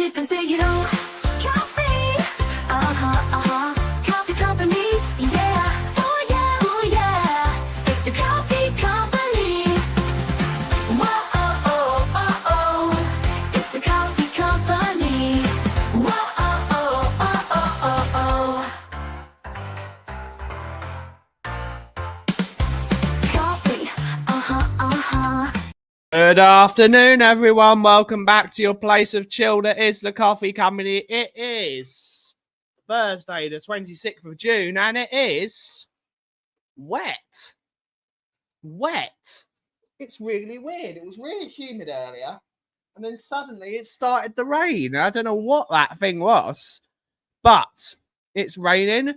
sipping till you know. Coffee, coffee company, yeah. Oh yeah, it's the coffee company. Whoa, it's the coffee company. Whoa, coffee, Good afternoon, everyone. Welcome back to your place of chill that is the Coffee Company. It is Thursday, the 26th of June, and it is wet. Wet. It's really weird. It was really humid earlier, and then suddenly it started to rain. I don't know what that thing was, but it's raining.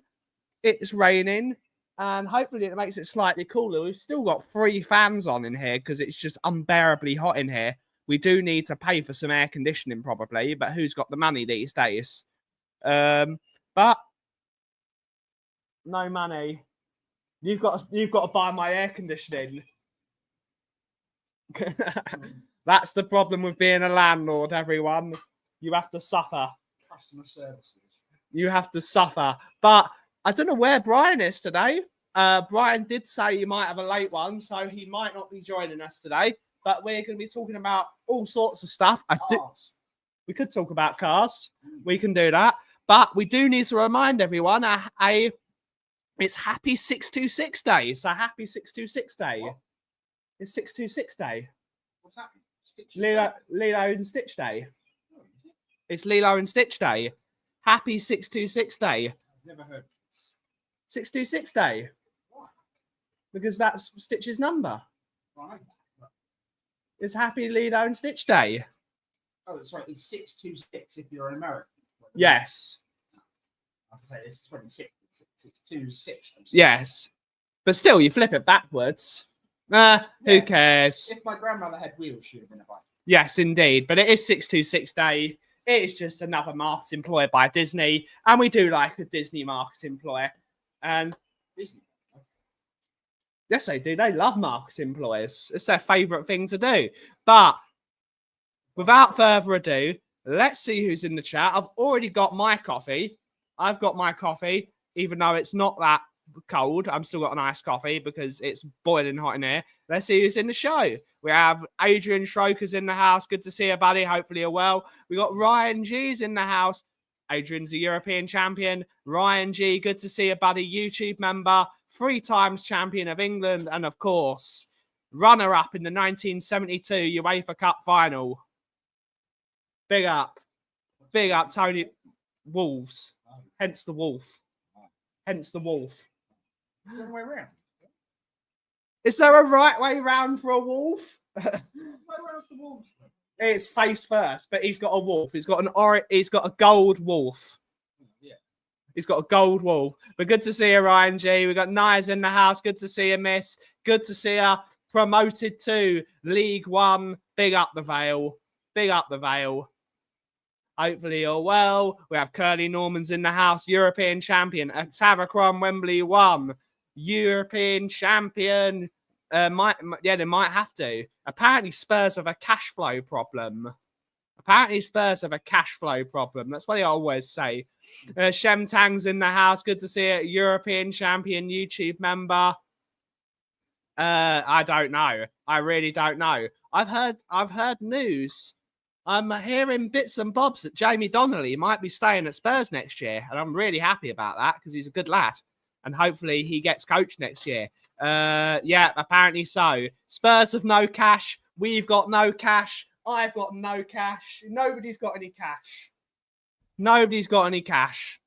It's raining. And hopefully it makes it slightly cooler. We've still got 3 fans on in here because it's just unbearably hot in here. We do need to pay for some air conditioning probably, but who's got the money these days? But no money. You've got to buy my air conditioning. That's the problem with being a landlord, everyone. You have to suffer. Customer services. You have to suffer. But I don't know where Brian is today. Brian did say he might have a late one, so he might not be joining us today. But we're going to be talking about all sorts of stuff. We could talk about cars. We can do that. But we do need to remind everyone, it's Happy 626 Day. So happy 626 Day. What? It's 626 Day. What's that? Lilo and Stitch Day. It's Lilo and Stitch Day. Happy 626 Day. I've never heard. 626 Day. Why? Because that's Stitch's number. Right. It's Happy Lilo and Stitch Day. Oh, sorry. It's 626 if you're an American. Yes. I have to say it's 26. It's 626. Yes. But still, you flip it backwards. Who cares? If my grandmother had wheels, she would have been a bike. Yes, indeed. But it is 626 Day. It is just another marketing ploy by Disney. And we do like a Disney marketing ploy. And Disney. yes, they do. They love marketing ploys. It's their favourite thing to do. But without further ado, let's see who's in the chat. I've already got my coffee. I've got my coffee, even though it's not that cold. I've still got an iced coffee because it's boiling hot in here. Let's see who's in the show. We have Adrian Schroker's in the house. Good to see you, buddy. Hopefully you're well. We got Ryan G's in the house. Adrian's a European champion. Ryan G, good to see you, buddy. YouTube member, 3 times champion of England, and of course, runner-up in the 1972 UEFA Cup final. Big up, Tony Wolves. Hence the wolf. Hence the wolf. The other way around. Is there a right way round for a wolf? Where's the wolves? It's face first, but he's got a wolf. He's got a gold wolf. Yeah. He's got a gold wolf. But good to see you, Ryan G. We got Nia's in the house. Good to see you, Miss. Good to see her promoted to League One. Big up the Vale. Big up the Vale. Hopefully you're well. We have Curly Normans in the house. European champion. Tavakron Wembley 1. European champion. They might have to. Apparently, Spurs have a cash flow problem. That's what I always say. Shem Tang's in the house. Good to see it. European champion YouTube member. I don't know. I really don't know. I've heard news. I'm hearing bits and bobs that Jamie Donnelly might be staying at Spurs next year, and I'm really happy about that because he's a good lad, and hopefully he gets coached next year. Yeah, apparently so. Spurs have no cash. We've got no cash. I've got no cash. Nobody's got any cash.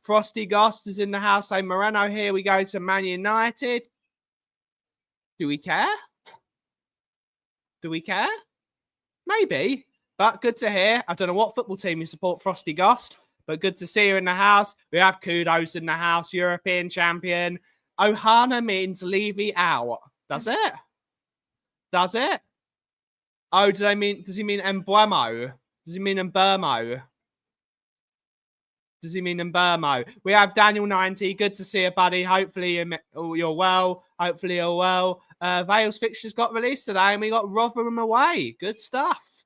Frosty Gost is in the house. So Moreno, here we go to Man United. Do we care? Maybe, but good to hear. I don't know what football team you support, Frosty Gost, but good to see you in the house. We have Kudos in the house, European champion. Ohana means Levy out. Does it? Oh, does he mean Embuemo? Does he mean Emburmo? We have Daniel 90. Good to see you, buddy. Hopefully you're well. Vale's fixtures got released today, and we got Rotherham away. Good stuff.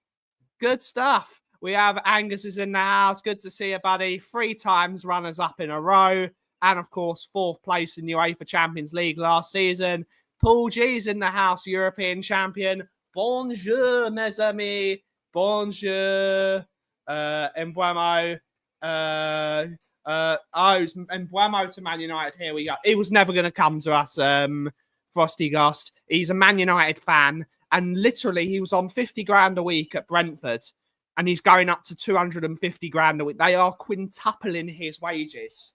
We have Angus is in the house. Good to see you, buddy. 3 times runners-up in a row. And, of course, 4th place in the UEFA Champions League last season. Paul G's in the house, European champion. Bonjour, mes amis. Bonjour. Embuemo. Embuemo to Man United. Here we go. It was never going to come to us, Frosty Gust. He's a Man United fan. And literally, he was on 50 grand a week at Brentford. And he's going up to 250 grand a week. They are quintupling his wages.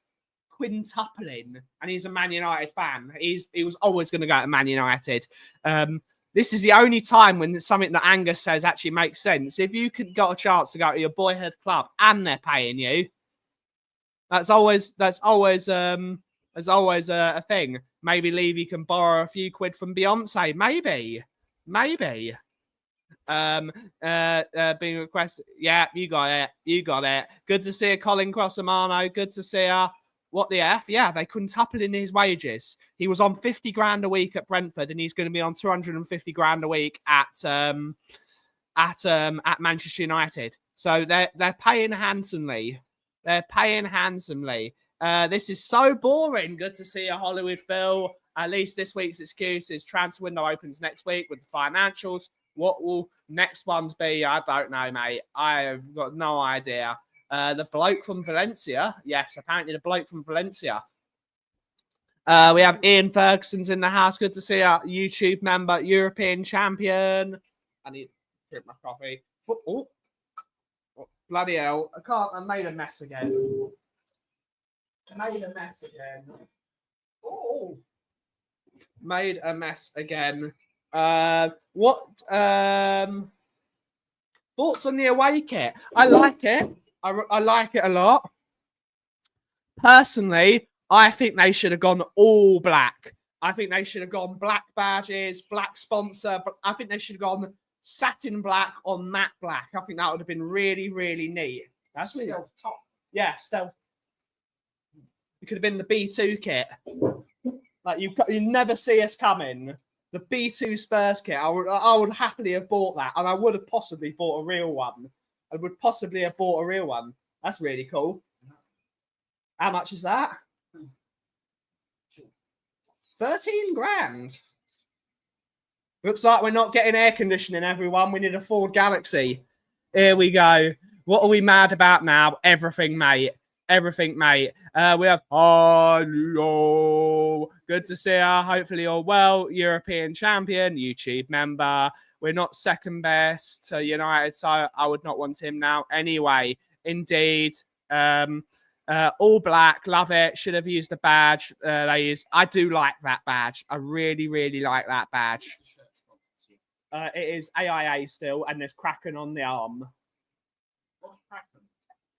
Quintupling. And he's a Man United fan. He was always going to go to Man United. This is the only time when something that Angus says actually makes sense. If you could got a chance to go to your boyhood club and they're paying you, that's always a thing. Maybe Levy can borrow a few quid from Beyonce. Maybe. Being requested. Yeah, you got it. Good to see you, Colin Crossamano. Good to see you. What the F? Yeah, they quintupled in his wages. He was on 50 grand a week at Brentford, and he's going to be on 250 grand a week at Manchester United. So they're paying handsomely. This is so boring. Good to see you, Hollywood Phil. At least this week's excuse is transfer window opens next week with the financials. What will next ones be? I don't know, mate. I've got no idea. The bloke from Valencia. Yes, apparently the bloke from Valencia. We have Ian Ferguson's in the house. Good to see our YouTube member, European champion. I need to drink my coffee. Oh, bloody hell. I made a mess again. Made a mess again. What thoughts on the away kit? I like it. I like it a lot. Personally, I think they should have gone all black. I think they should have gone black badges, black sponsor. But I think they should have gone satin black on matte black. I think that would have been really, really neat. That's really Stealth top. Yeah, stealth. It could have been the B2 kit. Like you never see us coming. The B2 Spurs kit. I would happily have bought that, and I would have possibly bought a real one. That's really cool. How much is that? 13 grand. Looks like we're not getting air conditioning, everyone. We need a Ford Galaxy. Here we go. What are we mad about now? Everything, mate. We have hello. Good to see you. Hopefully you're well. European champion, YouTube member. We're not second best to United, so I would not want him now. Anyway, indeed. All black, love it. Should have used the badge. I do like that badge. I really, really like that badge. It is AIA still, and there's Kraken on the arm. What's Kraken?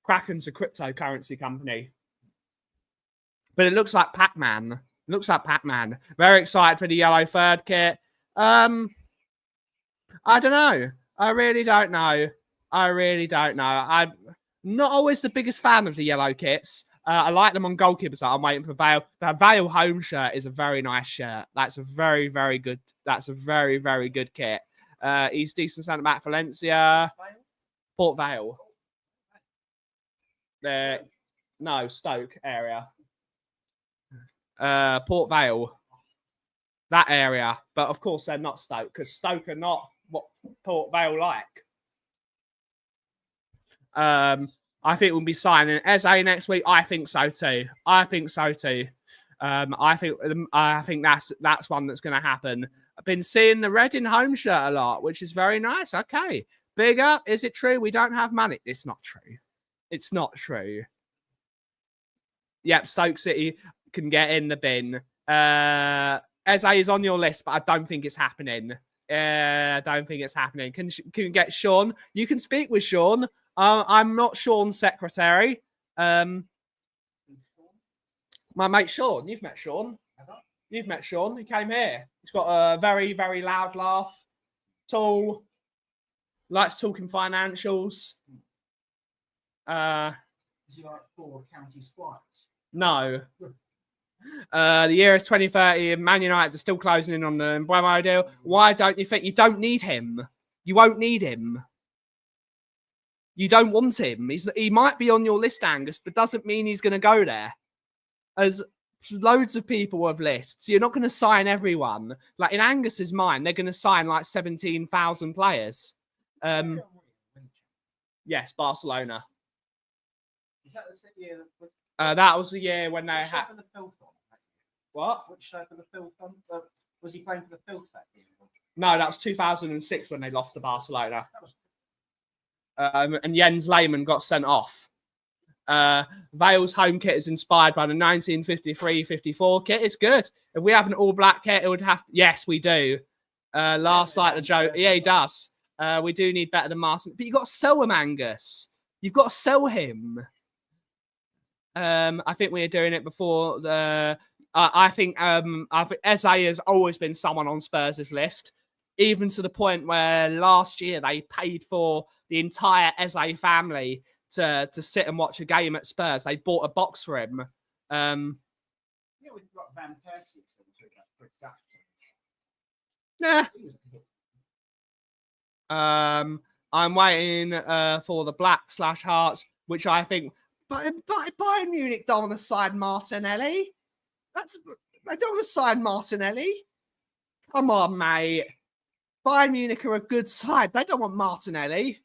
Kraken's a cryptocurrency company. But it looks like Pac-Man. Very excited for the yellow third kit. I don't know. I really don't know. I'm not always the biggest fan of the yellow kits. I like them on goalkeepers. I'm waiting for Vale. The Vale home shirt is a very nice shirt. That's a very, very good. That's a very, very good kit. He's decent centre back, Valencia. Port Vale. No, Stoke area. Port Vale. That area. But of course they're not Stoke, because Stoke are not what Port Vale like. I think we'll be signing SA next week. I think so too. I think that's one that's going to happen. I've been seeing the Reading home shirt a lot, which is very nice. Okay. Big up. Is it true we don't have money? It's not true. Yep, Stoke City can get in the bin. SA is on your list, but I don't think it's happening. Can you get Sean? You can speak with Sean. I'm not Sean's secretary. My mate Sean. You've met Sean. You've met Sean. He came here. He's got a very, very loud laugh. Tall. Likes talking financials. Is he like Ford County Squires? No. The year is 2030 and Man United are still closing in on the Mbeumo deal. Why don't you think you don't need him? You won't need him. You don't want him. He might be on your list, Angus, but doesn't mean he's going to go there. As loads of people have lists, you're not going to sign everyone. Like in Angus's mind, they're going to sign like 17,000 players. Yes, Barcelona. Is that the year That was the year when they which had shape of the filth on? what? Which shape of the filth on? Was he playing for the filth that year? No, that was 2006 when they lost to Barcelona. That was And Jens Lehmann got sent off. Vale's home kit is inspired by the 1953-54 kit. It's good. If we have an all-black kit, it would have... Yes, we do. Last like the joke. Yeah, he does. We do need better than Martin. But you've got to sell him, Angus. You've got to sell him. I think we were doing it before. I think Eze has always been someone on Spurs' list. Even to the point where last year they paid for the entire Eze family to sit and watch a game at Spurs. They bought a box for him. yeah, we've got Van Persie. So Nah. I'm waiting for the black/hearts, which I think. But Bayern Munich don't want to sign Martinelli. They don't want to sign Martinelli. Come on, mate. Bayern Munich are a good side. They don't want Martinelli.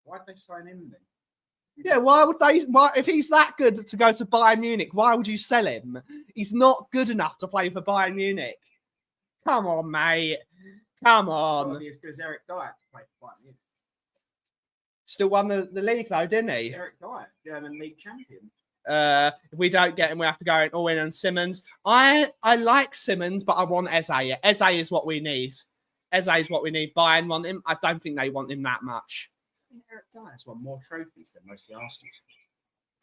Why'd they sign him then? Yeah, why would they? Why, if he's that good to go to Bayern Munich, why would you sell him? He's not good enough to play for Bayern Munich. Come on, mate. Come on. Probably as good as Eric Dyer to play for Bayern Munich. Still won the league though, didn't he? Eric Dyer, German league champion. If we don't get him, we have to go all in on Simmons. I like Simmons, but I want Eze. Eze is what we need. Eze is what we need. Bayern want him. I don't think they want him that much. I think Eric Dyer's won more trophies than most of the Arsenal teams.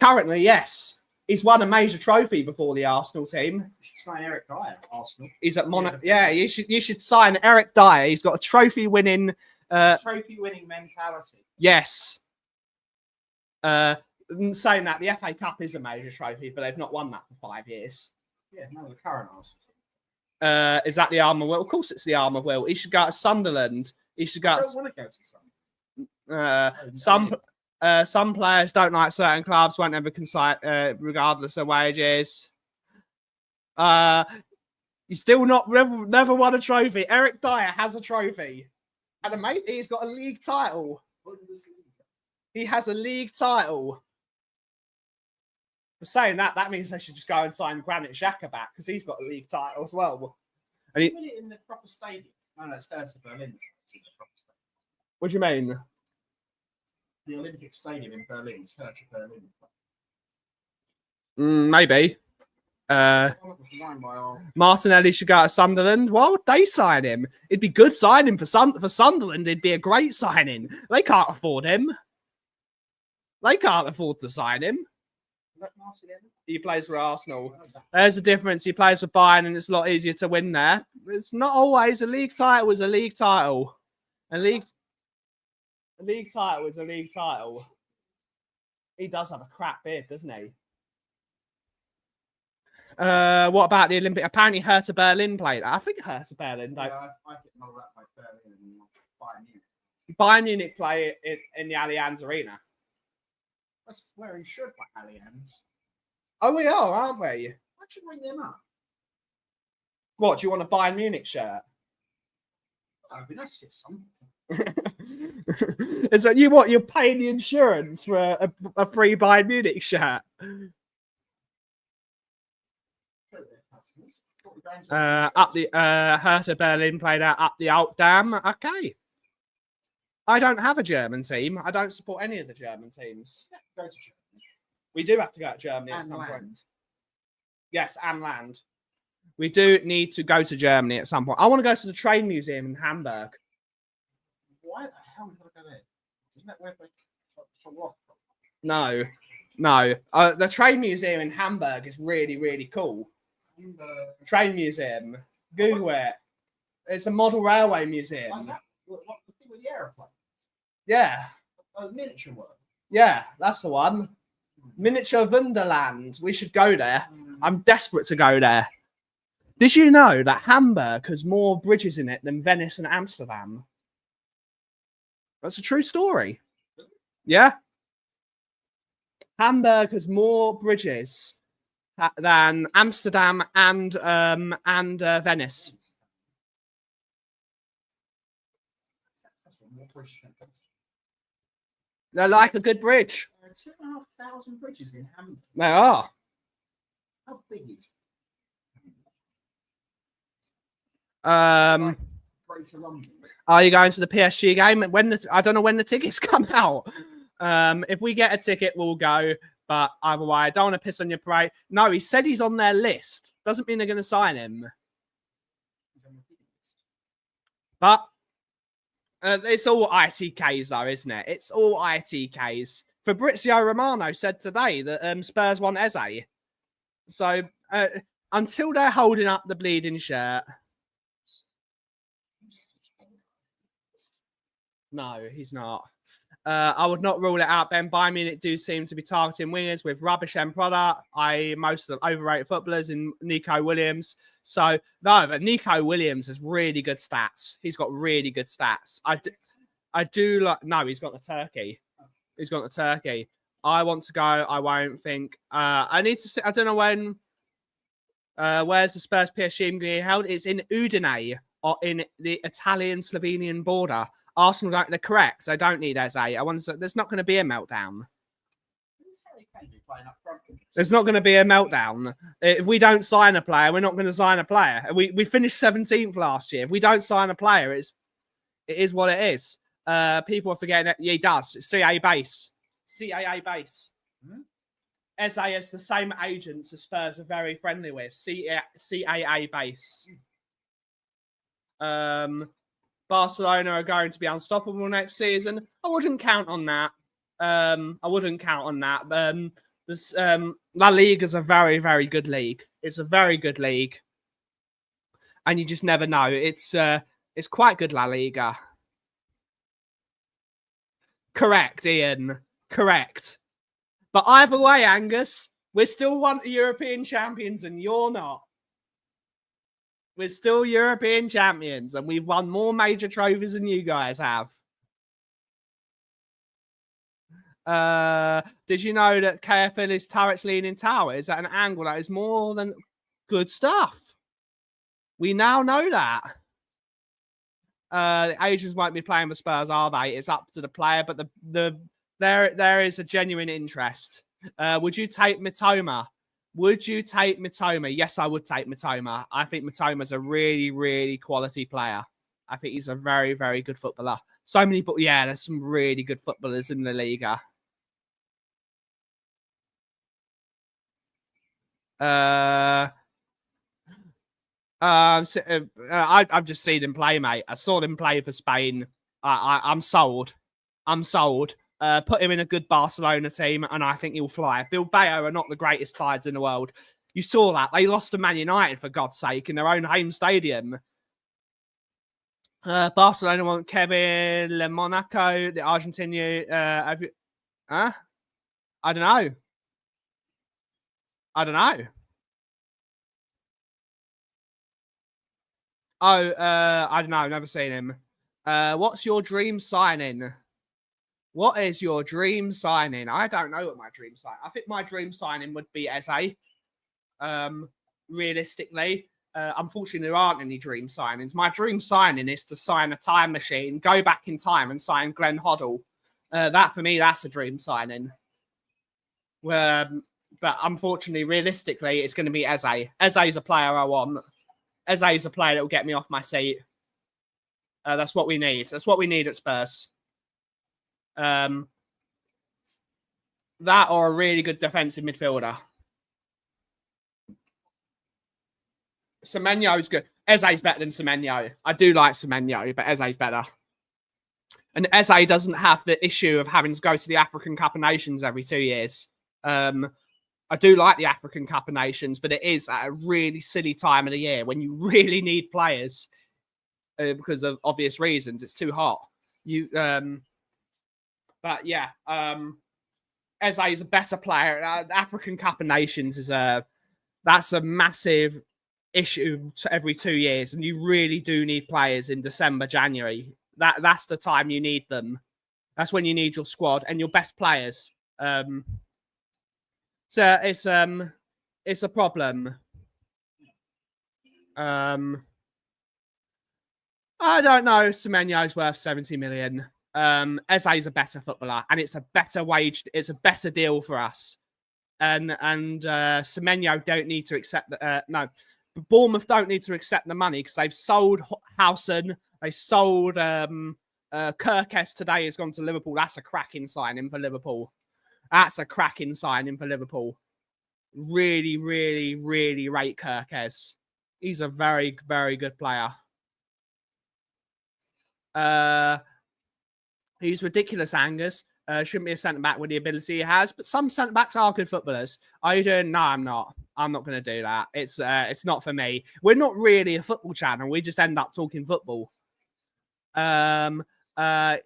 Currently, yes. He's won a major trophy before the Arsenal team. You should sign Eric Dyer at Arsenal. He's at Monaco. Yeah, you should sign Eric Dyer. He's got a trophy-winning... Trophy-winning mentality. Yes. Saying that, the FA Cup is a major trophy, but they've not won that for 5 years. Yeah, no, the current Arsenal team. Is that the arm of will? Of course, it's the arm of will. He should go to Sunderland. He should go. I don't want to go to Sunderland. Some players don't like certain clubs. Won't ever consider, regardless of wages. He's still never won a trophy. Eric Dyer has a trophy, and a mate, he's got a league title. He has a league title. For saying that means they should just go and sign Granit Xhaka back because he's got a league title as well. And Put it in the proper stadium. No, it's Hertha Berlin. It's in the proper stadium. What do you mean? The Olympic Stadium in Berlin is Hertha Berlin. Maybe. Martinelli should go to Sunderland. Why would they sign him? It'd be good signing for Sunderland. It'd be a great signing. They can't afford him. They can't afford to sign him. He plays for Arsenal. There's a difference. He plays for Bayern, and it's a lot easier to win there. It's not always. A league title is a league title. A league title is a league title. He does have a crap beard, doesn't he? What about the Olympic? Apparently, Hertha Berlin played. I think Hertha Berlin. Yeah, I get more that by Berlin and Bayern Munich. Bayern Munich play in the Allianz Arena. That's where he should play Allianz. Oh, we are, aren't we? Why should we ring them up? What, do you want a Bayern Munich shirt? Oh, it'd be nice to get something. Is that you? What, you're paying the insurance for a free Bayern Munich shirt? Up the Hertha Berlin played out up the Alp Dam. Okay. I don't have a German team. I don't support any of the German teams. Yeah, go to Germany. We do have to go to Germany at And some land. point. Yes, and land. We do need to go to Germany at some point. I want to go to the train museum in Hamburg. Why the hell would I go there? Isn't that where they for what? No. The train museum in Hamburg is really, really cool. Train museum. Google it. It's a model railway museum. Like that? What the thing with the aeroplane? Yeah. Miniature work. Yeah, that's the one. Miniature Wonderland. We should go there. I'm desperate to go there. Did you know that Hamburg has more bridges in it than Venice and Amsterdam? That's a true story. Yeah. Hamburg has more bridges than Amsterdam and Venice. They're like a good bridge. 2,500 bridges in Hamburg. They are. How big is Greater London? Are you going to the PSG game? I don't know when the tickets come out. If we get a ticket, we'll go. But either way, I don't want to piss on your parade. No, he said he's on their list. Doesn't mean they're going to sign him. But it's all ITKs, though, isn't it? It's all ITKs. Fabrizio Romano said today that Spurs want Eze. So until they're holding up the bleeding shirt. No, he's not. I would not rule it out. Ben, Bayern Munich do seem to be targeting wingers with rubbish end product. Most of the overrated footballers in Nico Williams. So, no, but Nico Williams has really good stats. He's got really good stats. I do like... No, he's got the Turkey. He's got the Turkey. I want to go. I won't think. I need to see... I don't know when... where's the Spurs PSG going to be held? It's in Udine, or in the Italian-Slovenian border. Arsenal, they're correct. I don't need Eze. There's not going to be a meltdown. There's not going to be a meltdown. If we don't sign a player, we're not going to sign a player. We finished 17th last year. If we don't sign a player, it is what it is. People are forgetting that. Yeah, he does. It's CAA base. CAA base. Eze is the same agents the Spurs are very friendly with. CAA base. Barcelona are going to be unstoppable next season. I wouldn't count on that. La Liga is a very, very good league. It's a very good league, and you just never know. It's quite good, La Liga. Correct, Ian. Correct. But either way, Angus, we're still one of the European champions, and you're not. We're still European champions, and we've won more major trophies than you guys have. Did you know that KFL is turrets leaning tower? Is at an angle that is more than good stuff? We now know that. The agents won't be playing for Spurs, are they? It's up to the player, but there is a genuine interest. Would you take Mitoma? Would you take Mitoma? Yes, I would take Mitoma. I think Mitoma's a really, really quality player. I think he's a very, very good footballer. So many, but yeah, there's some really good footballers in the Liga. I've just seen him play, mate. I saw him play for Spain. I'm sold. I'm sold. Put him in a good Barcelona team, and I think he'll fly. Bilbao are not the greatest sides in the world. You saw that. They lost to Man United, for God's sake, in their own home stadium. Barcelona want Kevin Le Monaco, the Argentinian. I don't know. I don't know. Oh, I don't know. I've never seen him. What's your dream signing? What is your dream signing? I don't know what my dream signing. I think my dream signing would be Eze. Realistically, unfortunately, there aren't any dream signings. My dream signing is to sign a time machine, go back in time, and sign Glenn Hoddle. That for me, that's a dream signing. But unfortunately, realistically, it's going to be Eze. Eze's a player I want. Eze's a player that will get me off my seat. That's what we need. That's what we need at Spurs. That or a really good defensive midfielder. Semenyo's good. Eze's better than Semenyo. I do like Semenyo, but Eze's better. And Eze doesn't have the issue of having to go to the African Cup of Nations every 2 years. I do like the African Cup of Nations, but it is at a really silly time of the year when you really need players because of obvious reasons. It's too hot. But yeah, Eze is a better player. The African Cup of Nations that's a massive issue every 2 years, and you really do need players in December, January. That's the time you need them. That's when you need your squad and your best players. So it's a problem. I don't know. Semenyo's worth 70 million. Eze's a better footballer, and it's a better wage. It's a better deal for us. And Semenyo don't need to accept no. Bournemouth don't need to accept the money because they've sold Howson. They sold Kirkes today. Has gone to Liverpool. That's a cracking signing for Liverpool. That's a cracking signing for Liverpool. Really, really, really rate Kirkes. He's a very, very good player. He's ridiculous, Angus. Shouldn't be a centre back with the ability he has, but some centre backs are good footballers. Are you doing? No, I'm not. I'm not going to do that. It's not for me. We're not really a football channel. We just end up talking football. It's a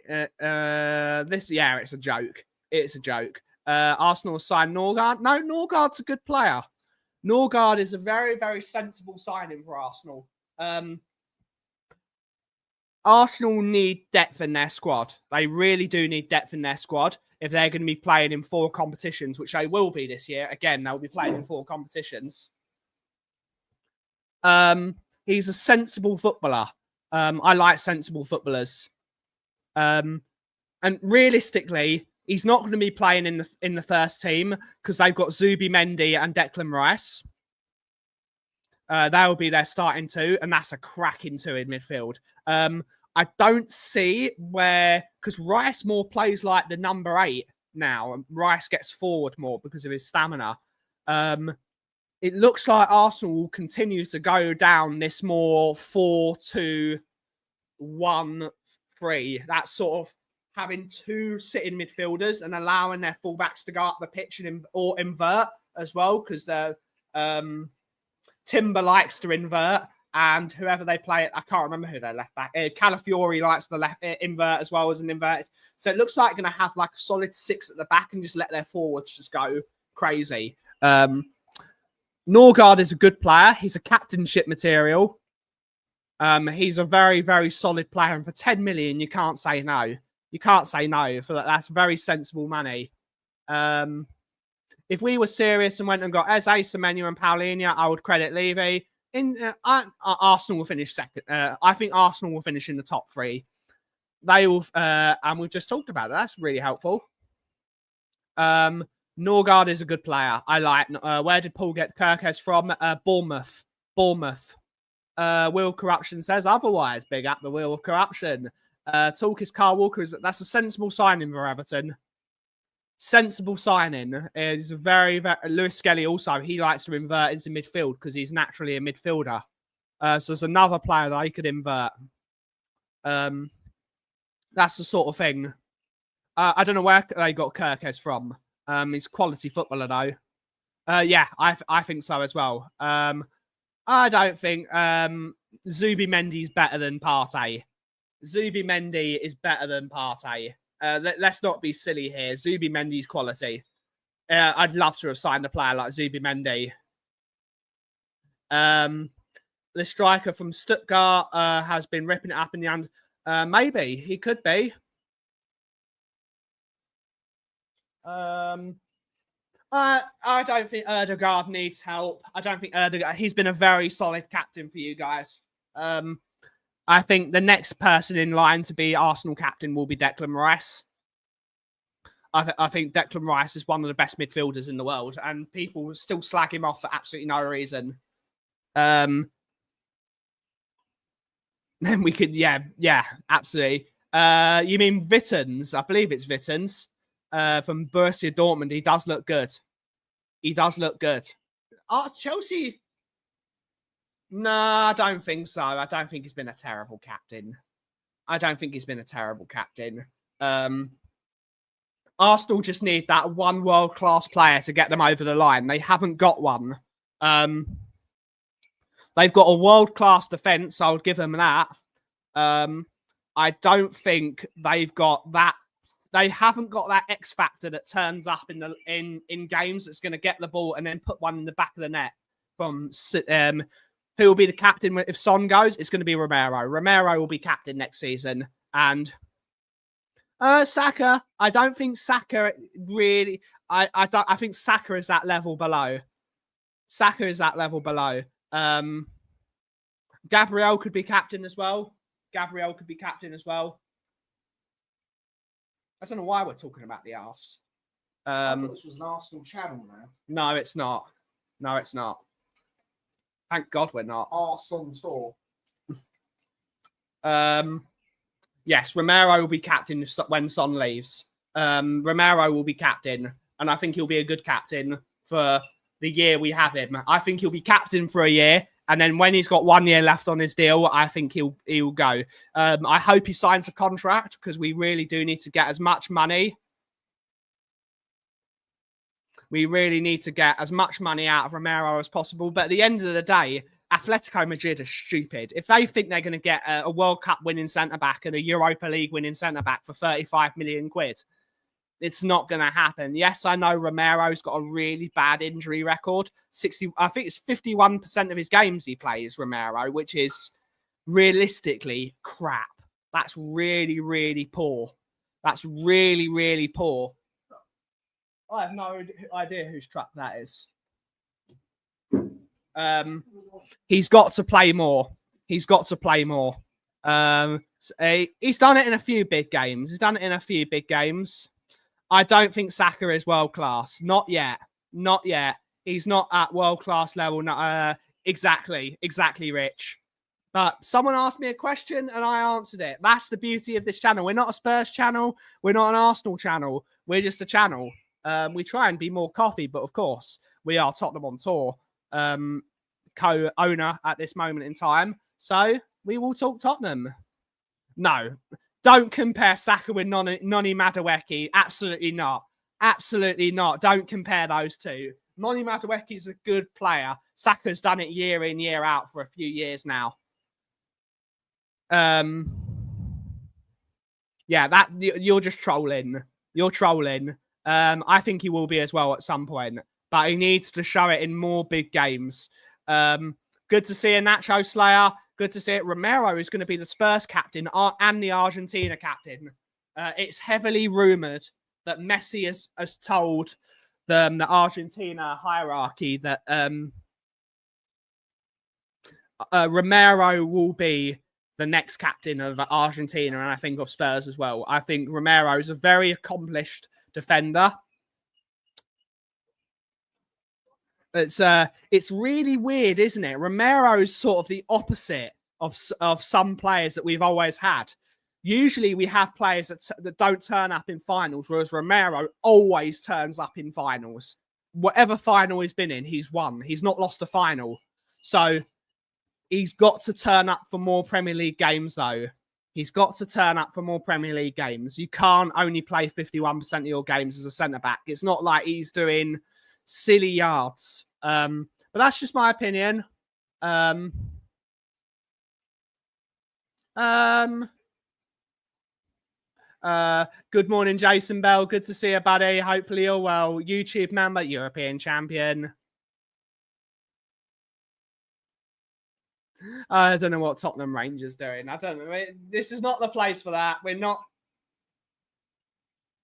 joke. It's a joke. Arsenal signed Norgard. No, Norgard's a good player. Norgard is a very, very sensible signing for Arsenal. Arsenal need depth in their squad. They really do need depth in their squad if they're going to be playing in 4 competitions, which they will be this year. Again, they'll be playing in 4 competitions. He's a sensible footballer. I like sensible footballers. And realistically, he's not going to be playing in the first team because they've got Zubimendi and Declan Rice. They'll be their starting 2, and that's a cracking 2 in midfield. I don't see where, because Rice more plays like the number 8 now, and Rice gets forward more because of his stamina. It looks like Arsenal will continue to go down this more 4-2-1-3. That sort of having 2 sitting midfielders and allowing their fullbacks to go up the pitch or invert as well, because Timber likes to invert, and whoever they play, I can't remember who their left back. Calafiori likes to invert as well as an inverted. So it looks like going to have like a solid 6 at the back and just let their forwards just go crazy. Norgard is a good player. He's a captainship material. He's a very, very solid player, and for 10 million, you can't say no. You can't say no. That's very sensible money. If we were serious and went and got Eze, Semenyo, and Paulinho, I would credit Levy. Arsenal will finish second. I think Arsenal will finish in the top 3. They will, and we've just talked about that. That's really helpful. Norgard is a good player. I like. Where did Paul get Kirkes from? Bournemouth. Wheel Corruption says otherwise. Big up the Wheel of Corruption. Talk is Carl Walker. That's a sensible signing for Everton. Sensible signing. Is a very, very Lewis Skelly also. He likes to invert into midfield because he's naturally a midfielder. So there's another player that he could invert. That's the sort of thing. I don't know where they got Kirkes from. He's a quality footballer though. Yeah, I think so as well. I don't think Zubimendi's better than Partey. Zubimendi is better than Partey. Let's not be silly here. Zubimendi's quality. I'd love to have signed a player like Zubimendi. The striker from Stuttgart has been ripping it up in the end. Maybe he could be. I don't think Erdegaard needs help. I don't think Erdegaard. He's been a very solid captain for you guys. I think the next person in line to be Arsenal captain will be Declan Rice. I think Declan Rice is one of the best midfielders in the world, and people still slag him off for absolutely no reason. Then we could, yeah, absolutely. You mean Wittens? I believe it's Wittens from Borussia Dortmund. He does look good. Chelsea. No, I don't think so. I don't think he's been a terrible captain. Arsenal just need that one world-class player to get them over the line. They haven't got one. They've got a world-class defence. I would give them that. I don't think they've got that. They haven't got that X factor that turns up in games that's going to get the ball and then put one in the back of the net from. Who will be the captain if Son goes? It's going to be Romero. Romero will be captain next season. And Saka. I don't think Saka really. I don't. I think Saka is that level below. Saka is that level below. Gabriel could be captain as well. Gabriel could be captain as well. I don't know why we're talking about the arse. I thought this was an Arsenal channel now. No, it's not. No, it's not. Thank God we're not. Arse on tour. Yes, Romero will be captain when Son leaves. Romero will be captain, and I think he'll be a good captain for the year we have him. I think he'll be captain for a year, and then when he's got 1 year left on his deal, I think he'll go. I hope he signs a contract because we really do need to get as much money. We really need to get as much money out of Romero as possible. But at the end of the day, Atletico Madrid are stupid. If they think they're going to get a World Cup winning centre-back and a Europa League winning centre-back for 35 million quid, it's not going to happen. Yes, I know Romero's got a really bad injury record. I think it's 51% of his games he plays, Romero, which is realistically crap. That's really, really poor. That's really, really poor. I have no idea whose truck that is. He's got to play more. He's got to play more. He's done it in a few big games. I don't think Saka is world class. Not yet. Not yet. He's not at world class level. Exactly, Rich. But someone asked me a question and I answered it. That's the beauty of this channel. We're not a Spurs channel. We're not an Arsenal channel. We're just a channel. We try and be more coffee, but of course, we are Tottenham on tour co-owner at this moment in time. So we will talk Tottenham. No, don't compare Saka with Noni Madueke. Absolutely not. Absolutely not. Don't compare those two. Noni Madueke is a good player. Saka's done it year in, year out for a few years now. Yeah, that you're just trolling. You're trolling. I think he will be as well at some point, but he needs to show it in more big games. Good to see a Nacho Slayer. Good to see it. Romero is going to be the Spurs captain and the Argentina captain. It's heavily rumoured that Messi has told the Argentina hierarchy that Romero will be the next captain of Argentina, and I think of Spurs as well. I think Romero is a very accomplished defender. It's really weird, isn't it? Romero's sort of the opposite of some players that we've always had. Usually we have players that don't turn up in finals, whereas Romero always turns up in finals. Whatever final he's been in, he's won. He's not lost a final. So he's got to turn up for more Premier League games, though. He's got to turn up for more Premier League games. You can't only play 51% of your games as a centre-back. It's not like he's doing silly yards. But that's just my opinion. Good morning, Jason Bell. Good to see you, buddy. Hopefully you're well. YouTube member, European champion. I don't know what Tottenham Rangers doing. I don't know. This is not the place for that. We're not.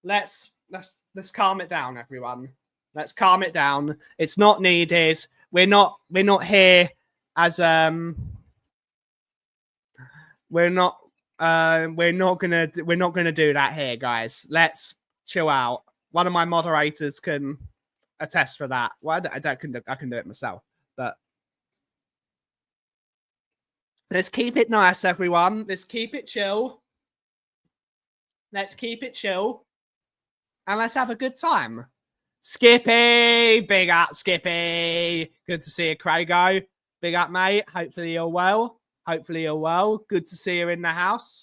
Let's calm it down, everyone. Let's calm it down. It's not needed. We're not here as we're not gonna do that here, guys. Let's chill out. One of my moderators can attest for that. Well, I can do it myself, but let's keep it nice, everyone. Let's keep it chill. Let's keep it chill, and let's have a good time. Skippy, big up, Skippy. Good to see you, Craigo. Big up, mate. Hopefully you're well. Hopefully you're well. Good to see you in the house.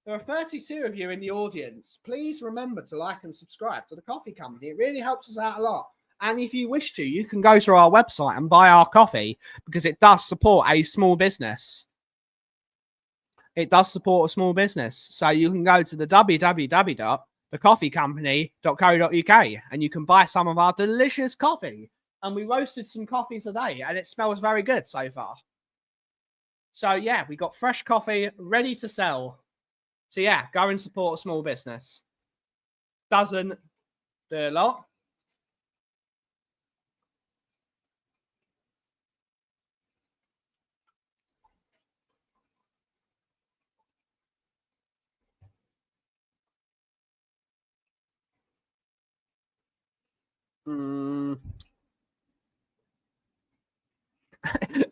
There are 32 of you in the audience. Please remember to like and subscribe to the coffee company. It really helps us out a lot. And if you wish to, you can go to our website and buy our coffee because it does support a small business. It does support a small business. So you can go to the www.thecoffeecompany.co.uk and you can buy some of our delicious coffee. And we roasted some coffee today and it smells very good so far. So yeah, we got fresh coffee ready to sell. So yeah, go and support a small business. Doesn't do a lot.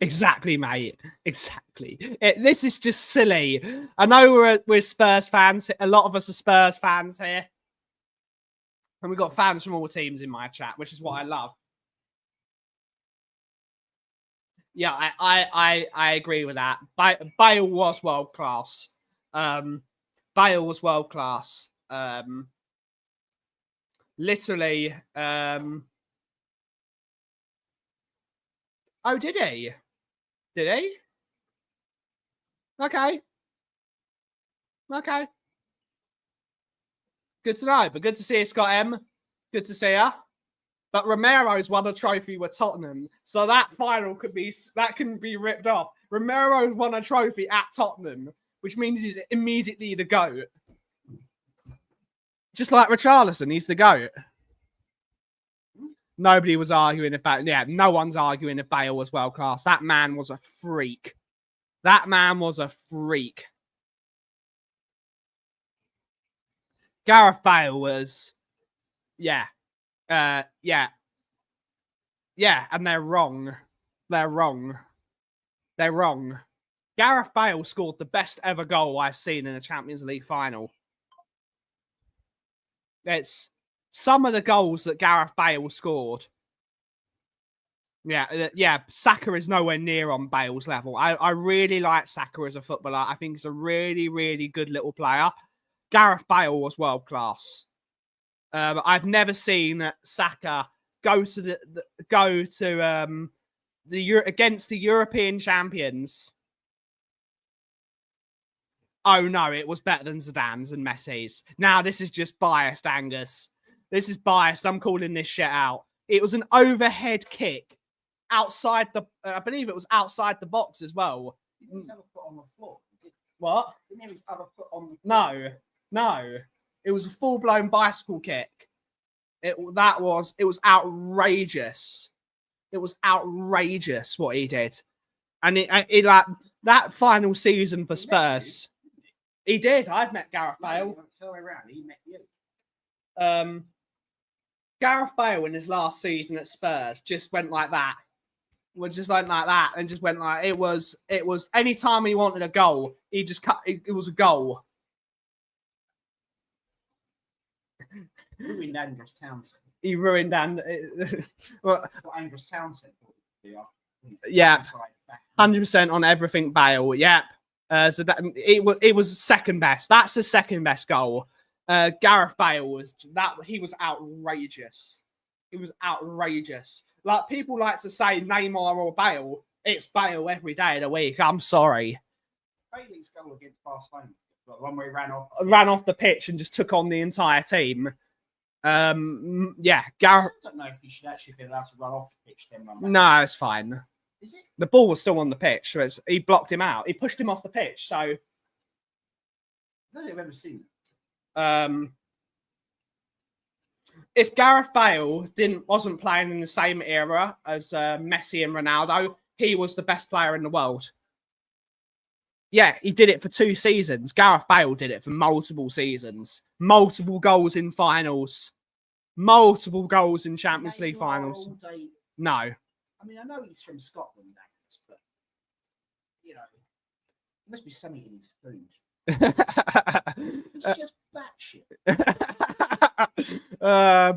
Exactly, mate. Exactly. This is just silly. I know we're Spurs fans. A lot of us are Spurs fans here. And we've got fans from all teams in my chat, which is what I love. Yeah, I agree with that. Bale was world class. Bale was world class. Literally. Oh, did he? Did he? Okay. Okay. Good to know, but good to see you, Scott M. Good to see you. But Romero's won a trophy with Tottenham, so that final can be ripped off. Romero's won a trophy at Tottenham, which means he's immediately the GOAT. Just like Richarlison, he's the GOAT. Nobody was arguing about. Yeah, no one's arguing if Bale was world class. That man was a freak. That man was a freak. Gareth Bale was, yeah, yeah, and they're wrong. They're wrong. They're wrong. Gareth Bale scored the best ever goal I've seen in a Champions League final. It's some of the goals that Gareth Bale scored. Yeah, Saka is nowhere near on Bale's level. I really like Saka as a footballer. I think he's a really, really good little player. Gareth Bale was world class. I've never seen Saka go to against the European champions. Oh no, it was better than Zidane's and Messi's. Now this is just biased, Angus. This is biased. I'm calling this shit out. It was an overhead kick outside the. I believe it was outside the box as well. Didn't he have a foot on the floor? What? Didn't he have his other foot on the floor? No. It was a full-blown bicycle kick. It was outrageous. It was outrageous what he did. And it like that final season for Spurs. He did. I've met Gareth Bale. No, around. He met you. Gareth Bale in his last season at Spurs just went like that. Was just like that and just went like it was anytime he wanted a goal, he just cut it was a goal. Ruined Andros Townsend. He ruined What Andros Townsend thought. Yeah. 100% on everything Bale. Yep. So that it was second best. That's the second best goal. Gareth Bale he was outrageous. It was outrageous. Like people like to say Neymar or Bale. It's Bale every day of the week. I'm sorry. Bailey's goal against Barcelona, the one where he ran off the pitch and just took on the entire team. Yeah, Gareth. I don't know if he should actually be allowed to run off the pitch then. No, it's fine. Is it? The ball was still on the pitch, so he blocked him out. He pushed him off the pitch. So I don't think I've ever seen it. If Gareth Bale wasn't playing in the same era as Messi and Ronaldo, he was the best player in the world. Yeah, he did it for 2 seasons. Gareth Bale did it for multiple seasons. Multiple goals in finals. Multiple goals in Champions League finals. No. I mean, I know he's from Scotland, but you know, there must be something in his food. It's just batshit.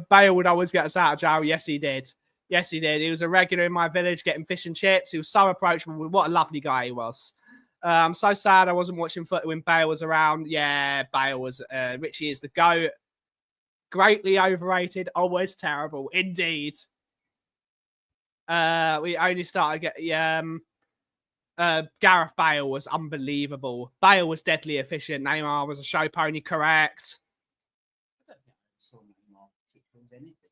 Bale would always get us out of jail. Yes, he did. Yes, he did. He was a regular in my village getting fish and chips. He was so approachable. What a lovely guy he was. I'm so sad I wasn't watching footy when Bale was around. Yeah, Bale was. Richie is the GOAT. Greatly overrated. Always terrible. Indeed. We only started getting. Gareth Bale was unbelievable. Bale was deadly efficient. Neymar was a show pony, correct. I don't think I saw Neymar particularly anything.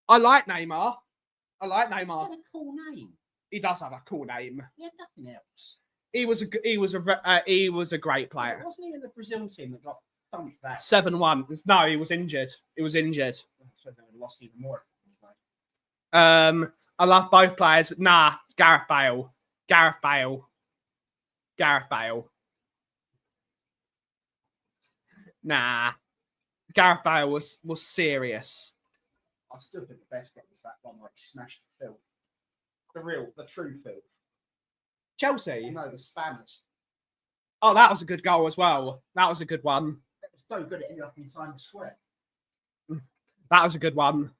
I like Neymar. He He had a cool name. He does have a cool name. He had nothing else. he was a great player. Wasn't he in the Brazil team that got thumped back? 7-1. No, he was injured. He was injured. So they would have lost even more. I love both players, but nah, Gareth Bale. Gareth Bale. Gareth Bale. Nah. Gareth Bale was serious. I still think the best game was that one where he smashed Phil. The true Phil. Chelsea. No, the Spanish. Oh, that was a good goal as well. That was a good one. It was so good it ended up in Times Square. That was a good one.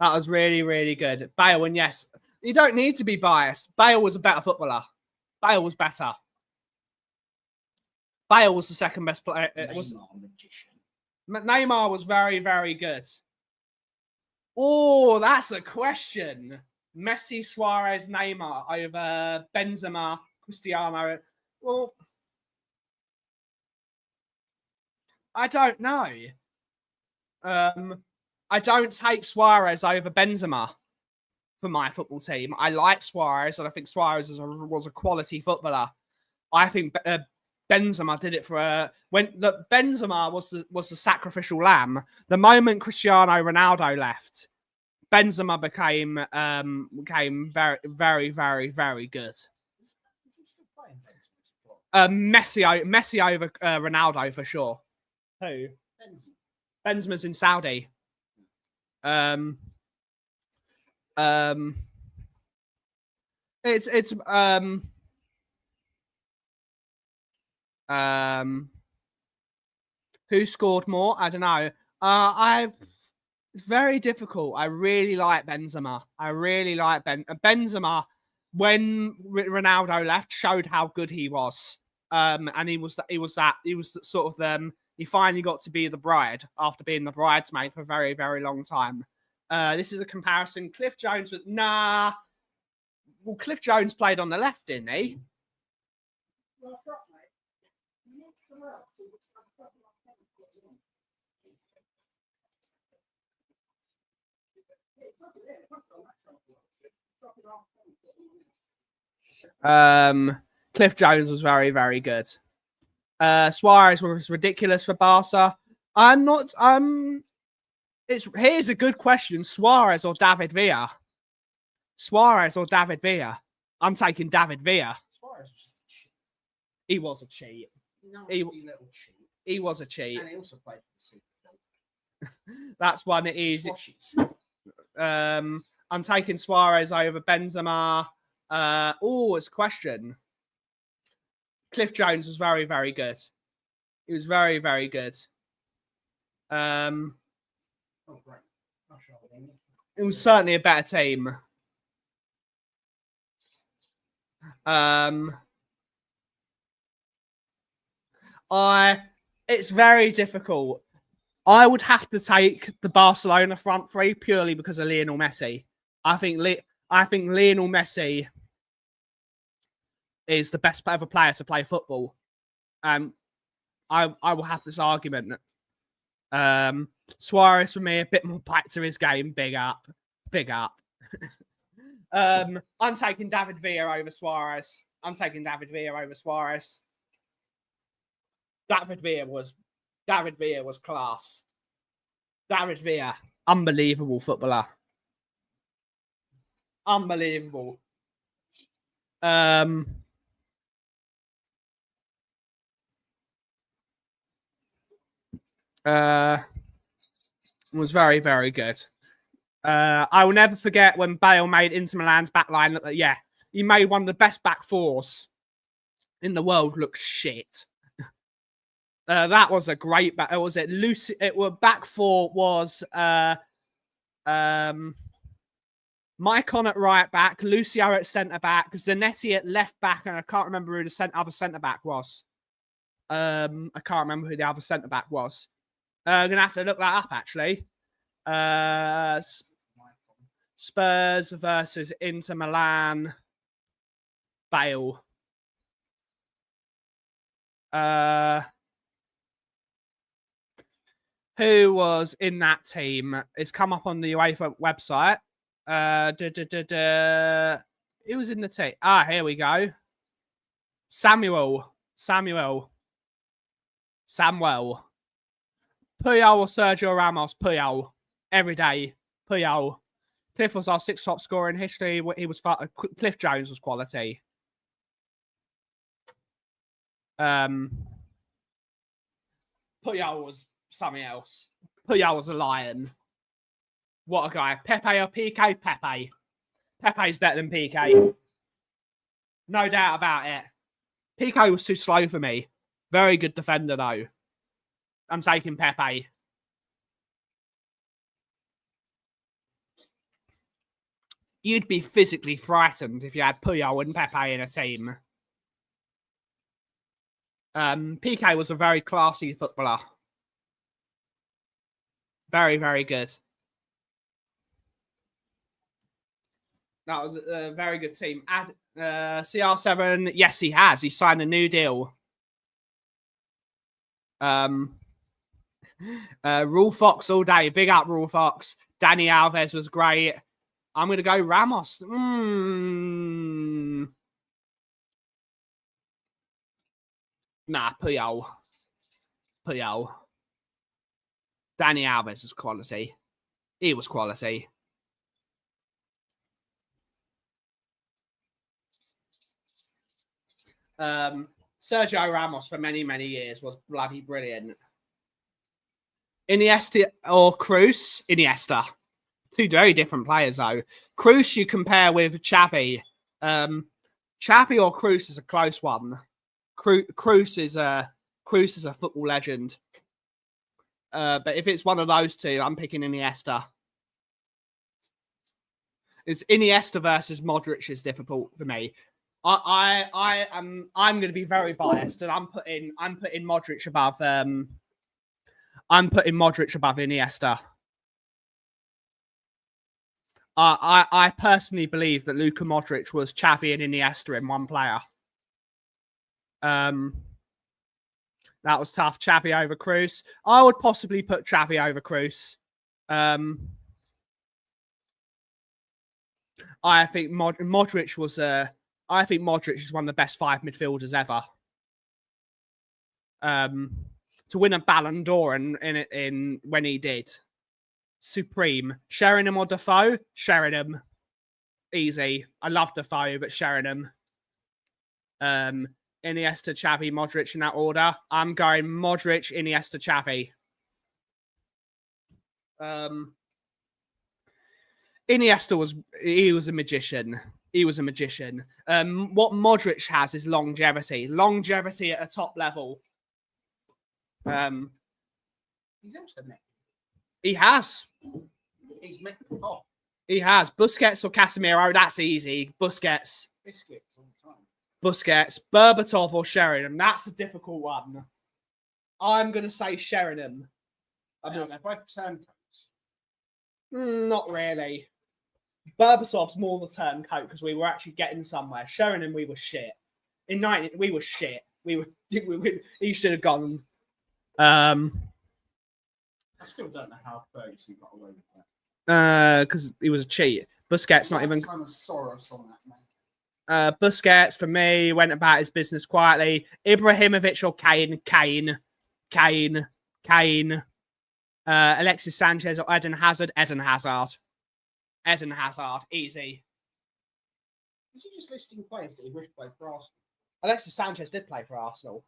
That was really, really good. Bale, and yes, you don't need to be biased. Bale was a better footballer. Bale was better. Bale was the second best player. Neymar was very, very good. Oh, that's a question. Messi, Suarez, Neymar over Benzema, Cristiano. Well, I don't know. I don't take Suarez over Benzema for my football team. I like Suarez, and I think Suarez was a quality footballer. I think Benzema did it for when the Benzema was the sacrificial lamb. The moment Cristiano Ronaldo left, Benzema became very, very, very, very good. Is he still playing Benzema? Messi over Ronaldo for sure. Who? Benzema's in Saudi. Who scored more? I don't know. It's very difficult. I really like Benzema. Benzema, when Ronaldo left, showed how good he was. And he was sort of them. He finally got to be the bride after being the bridesmaid for a very, very long time. This is a comparison. Cliff Jones with Well, Cliff Jones played on the left, didn't he? Cliff Jones was very, very good. Suarez was ridiculous for Barca. I'm not. Here's a good question: Suarez or David Villa? Suarez or David Villa? I'm taking David Villa. Suarez was just a cheat. He was a cheat. Nasty little cheat. He was a cheat. And he also played for the Super. That's one it is. Squashes. I'm taking Suarez over Benzema. It's a question. Cliff Jones was very, very good. He was very, very good. Oh, great. It was certainly a better team. It's very difficult. I would have to take the Barcelona front three purely because of Lionel Messi. I think Lionel Messi is the best ever player to play football. I will have this argument. Suarez for me, a bit more back to his game. Big up. I'm taking David Villa over Suarez. David Villa was class. David Villa, unbelievable footballer. Unbelievable. Was very, very good. I will never forget when Bale made Inter Milan's backline look like, he made one of the best back fours in the world look shit. That was a great back. Was it Lucy? It was back four was Maicon at right back, Lucio at centre back, Zanetti at left back, and I can't remember who the other centre back was. I can't remember who the other centre back was. I'm gonna have to look that up actually. Spurs versus Inter Milan. Bale. Who was in that team? It's come up on the UEFA website. Who was in the team? Here we go. Samuel. Puyol or Sergio Ramos? Puyol. Every day. Puyol. Cliff was our sixth top scorer in history. He was Cliff Jones was quality. Puyol was something else. Puyol was a lion. What a guy. Pepe or PK? Pepe. Pepe's better than PK. No doubt about it. PK was too slow for me. Very good defender, though. I'm taking Pepe. You'd be physically frightened if you had Puyol and Pepe in a team. PK was a very classy footballer. Very, very good. That was a very good team. CR7, yes, he has. He signed a new deal. Rule Fox all day. Big up, Rule Fox. Dani Alves was great. I'm going to go Ramos. Nah, Puyol. Dani Alves was quality. He was quality. Sergio Ramos for many, many years was bloody brilliant. Iniesta or Cruz? Iniesta. Two very different players, though. Cruz you compare with Xavi. Xavi or Cruz is a close one. Cruz is a football legend. But if it's one of those two, I'm picking Iniesta. It's Iniesta versus Modric is difficult for me. I'm going to be very biased, and I'm putting Modric above. I'm putting Modric above Iniesta. I personally believe that Luka Modric was Xavi and Iniesta in one player. That was tough. Xavi over Cruz. I would possibly put Xavi over Cruz. I think Modric was I think Modric is one of the best five midfielders ever. To win a Ballon d'Or in when he did. Supreme. Sheringham or Defoe? Sheringham. Easy. I love Defoe, but Sheringham. Iniesta, Xavi, Modric in that order. I'm going Modric, Iniesta, Xavi. Iniesta was a magician. He was a magician. What Modric has is longevity. Longevity at a top level. He's also met. He has. He's met off. He has. Busquets or Casemiro, that's easy. Busquets. Biscuits all the time. Busquets. Berbatov or Sheringham, that's a difficult one. I'm going to say Sheringham. They're both turncoats. Not really. Berbatov's more the turncoat because we were actually getting somewhere. Sheringham, we were shit. In 90, we were shit. He should have gone. I still don't know how Ferguson got away with that. Because he was a cheat. Busquets not even. Kind of Soros on that, man. Busquets for me went about his business quietly. Ibrahimovic or Kane. Alexis Sanchez or Eden Hazard. Eden Hazard, easy. Is he just listing players that he wished played for Arsenal? Alexis Sanchez did play for Arsenal.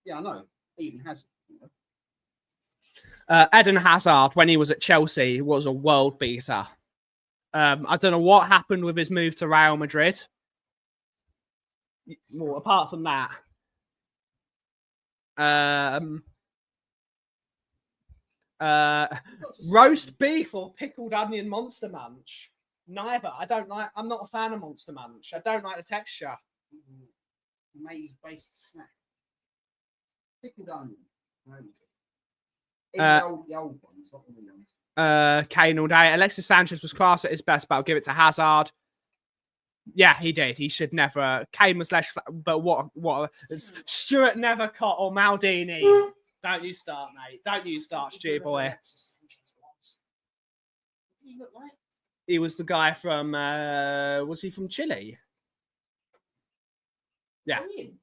Yeah, I know. Eden Hazard. You know? Eden Hazard, when he was at Chelsea, was a world beater. I don't know what happened with his move to Real Madrid. Well, apart from that, roast beef or pickled onion Monster Munch? Neither. I'm not a fan of Monster Munch. I don't like the texture. Maize-based snack. Pickled onion. The old ones, not the new ones. Kane all day. Alexis Sanchez was class at his best, but I'll give it to Hazard. Yeah, he did. He should never. Kane was less, but what? Stuart Nethercott or Maldini? Don't you start, mate. Don't you start, Stu boy. What did he look like? He was the guy from. Was he from Chile? Yeah. Brilliant.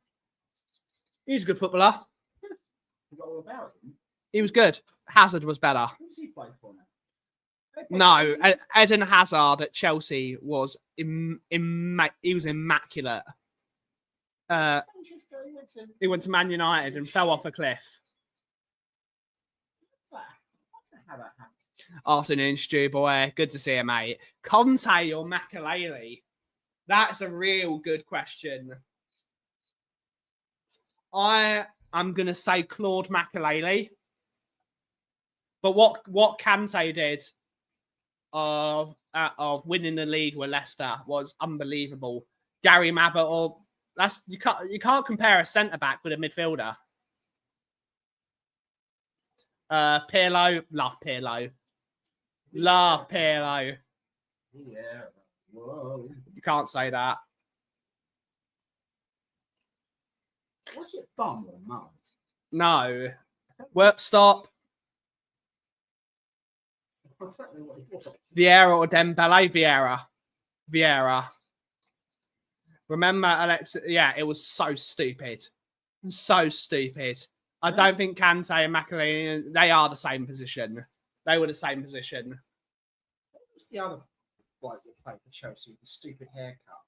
He's a good footballer. Forgot all about him. He was good. Hazard was better. Who's he played for now? No, Eden Hazard at Chelsea was he was immaculate. He went to Man United and fell off a cliff. How that happened? Afternoon, Stu boy. Good to see you, mate. Conte or Makelele? That's a real good question. I'm gonna say Claude Makelele. But what Kante did of winning the league with Leicester was unbelievable. Gary Mabbutt, or you can't compare a centre back with a midfielder. Pirlo, love Pirlo. Love Pirlo. Yeah. Whoa. You can't say that. Was it Bum or Mum? No. Work stop. I don't know what it was. Vieira or Dembele? Vieira. Remember, Alex? Yeah, it was so stupid. So stupid. I don't think Kante and Makelele, they are the same position. They were the same position. What's the other bloke that played for Chelsea with the stupid haircut?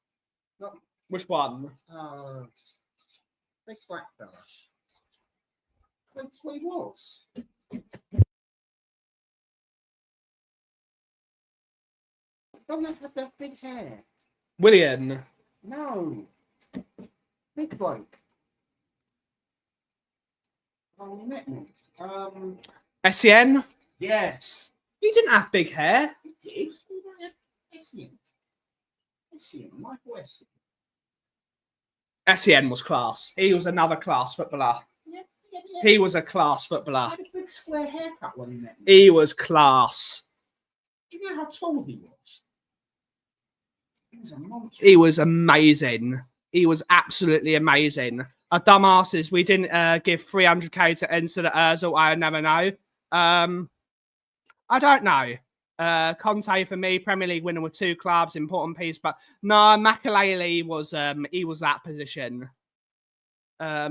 Not Which one? big black fella. That's what he was. Don't they have that big hair? Willian. No. Big bloke. Oh, you met me. Essien? Yes. He didn't have big hair. He did. Essien. Michael Essien. Essien was class. He was another class footballer. Yeah. He was a class footballer. He had a big square haircut when he met me. He was class. Do you know how tall he was? He was a monster. He was amazing. He was absolutely amazing. Our dumbasses, we didn't give 300k to enter the Ozil. I never know. I don't know. Conte for me, Premier League winner with 2 clubs, important piece. But no, Makelele was he was that position. Square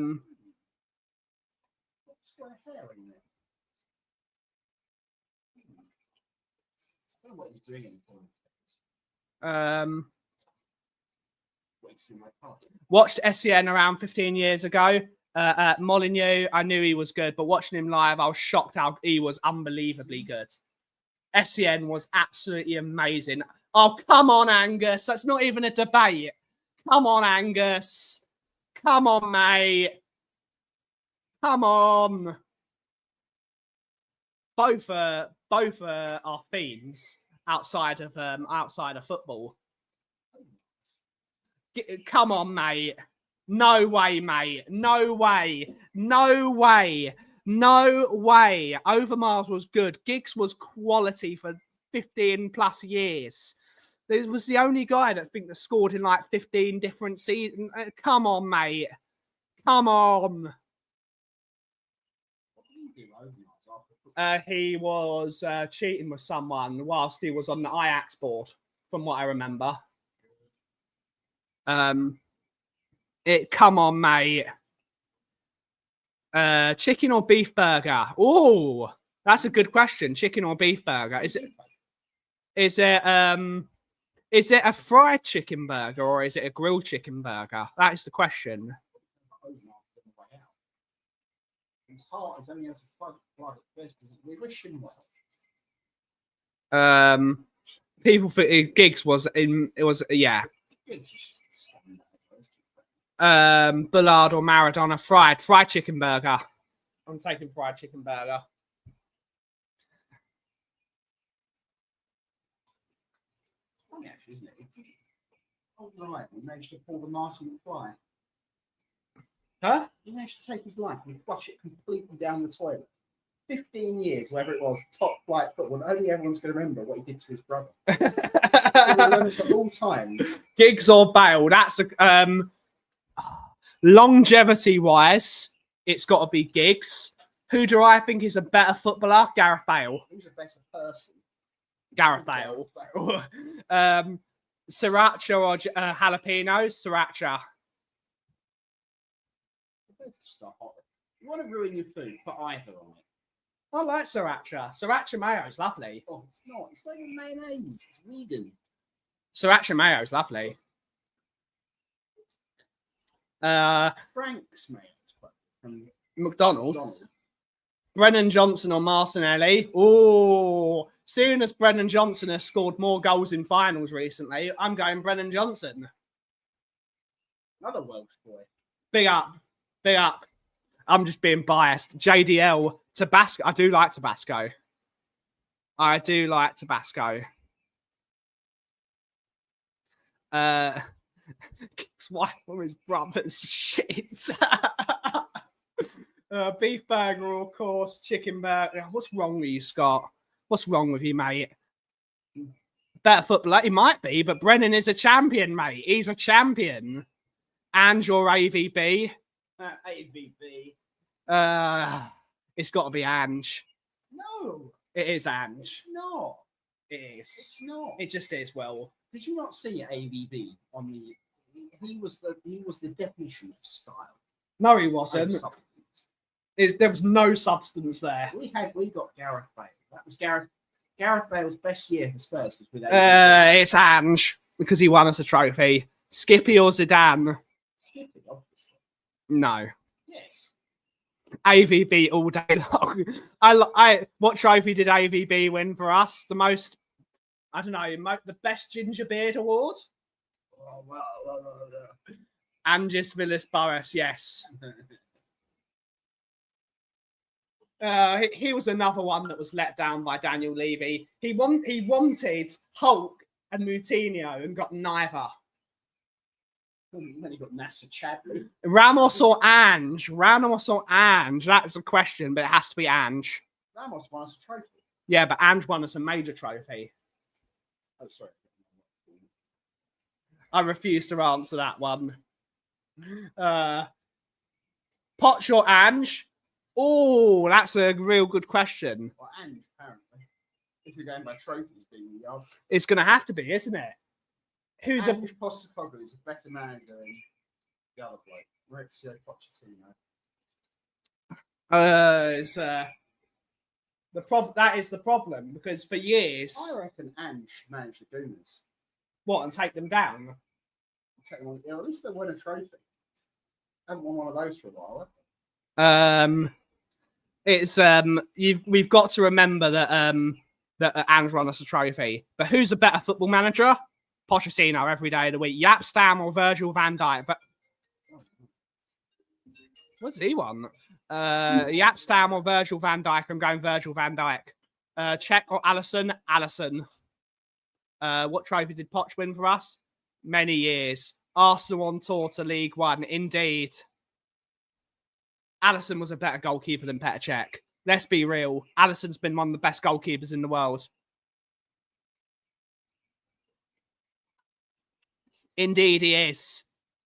hair in there. I don't know what he's doing in the Watched Essien around 15 years ago. Molineux, I knew he was good, but watching him live, I was shocked how he was unbelievably good. Essien was absolutely amazing. Oh, come on, Angus. That's not even a debate. Come on, Angus. Come on, mate. Come on. Both are fiends outside of football. Come on, mate. No way, mate. No way. No way. No way. Overmars was good. Giggs was quality for 15 plus years. This was the only guy that I think that scored in like 15 different seasons. Come on, mate. Come on. What did he do, Overmars, after He was cheating with someone whilst he was on the Ajax board, from what I remember. Come on, mate. Chicken or beef burger? Oh, that's a good question. Chicken or beef burger? Is it a fried chicken burger or is it a grilled chicken burger? That is the question. His heart is only able to fight blood at first because we wish him well. People think Giggs was in. It was yeah. Bullard or Maradona? Fried chicken burger. I'm taking fried chicken burger. Funny actually, isn't it? Whole life, he managed to pull the Martin McFly. Huh? He managed to take his life and flush it completely down the toilet. 15 years, whatever it was, top flight football. Only everyone's going to remember what he did to his brother. Remember for all times. Giggs or Bale? That's a longevity wise, it's got to be Giggs. Who do I think is a better footballer? Gareth Bale. Who's a better person? Gareth Bale. Sriracha or jalapenos? Sriracha. Both just are hot. You want to ruin your food, put either on it. I like sriracha. Sriracha mayo is lovely. Oh, it's not. It's like mayonnaise. It's vegan. Sriracha mayo is lovely. Frank's mayo. From McDonald's. McDonald's. Brennan Johnson or Martinelli. Oh, soon as Brennan Johnson has scored more goals in finals recently, I'm going Brennan Johnson. Another Welsh boy. Big up. Big up. I'm just being biased. JDL, Tabasco. I do like Tabasco. I do like Tabasco. Kicks wife or his brother's shit. Beef burger, of course. Chicken burger. What's wrong with you, Scott? What's wrong with you, mate? Better footballer. He might be, but Brennan is a champion, mate. He's a champion. And your AVB. AVB. It's got to be Ange. No. It is Ange. It's not. It is. It's not. It just is. Well, Did you not see AVB on the? He was the definition of style. no, he And wasn't. substance. There was no substance there. We got Gareth Bale. That was Gareth Bale's best year for Spurs was with AVB. It's Ange because he won us a trophy. Skippy or Zidane? Skippy, obviously. No. Yes. AVB all day long. What trophy did AVB win for us? The most, I don't know, the best ginger beard award? Oh, well. Angis Villas Boris, yes. He was another one that was let down by Daniel Levy. He wanted Hulk and Moutinho and got neither. Then you got Nasser Chadley. Ramos or Ange? Ramos or Ange? That's a question, but it has to be Ange. Ramos won us a trophy. Yeah, but Ange won us a major trophy. Oh, sorry. I refuse to answer that one. Poch or Ange? Oh, that's a real good question. Well, Ange, apparently. If you're going by trophies being the odds. It's going to have to be, isn't it? Who's a Ange Postecoglou is a better manager than the other bloke, Maurizio Pochettino. that is the problem because for years, I reckon Ange managed the Gooners. what, and take them down? Take them on, at least they won a trophy. Haven't won one of those for a while. We've got to remember that that Ange won us a trophy. But who's a better football manager? Pochettino every day of the week. Jaap Stam or Virgil van Dijk? But what's he won? Jaap Stam or Virgil van Dijk? I'm going Virgil van Dijk. Czech or Alisson? Alisson. What trophy did Poch win for us? Many years. Arsenal on tour to League One. Indeed. Alisson was a better goalkeeper than Petr Cech. Let's be real. Alisson's been one of the best goalkeepers in the world. Indeed, he is.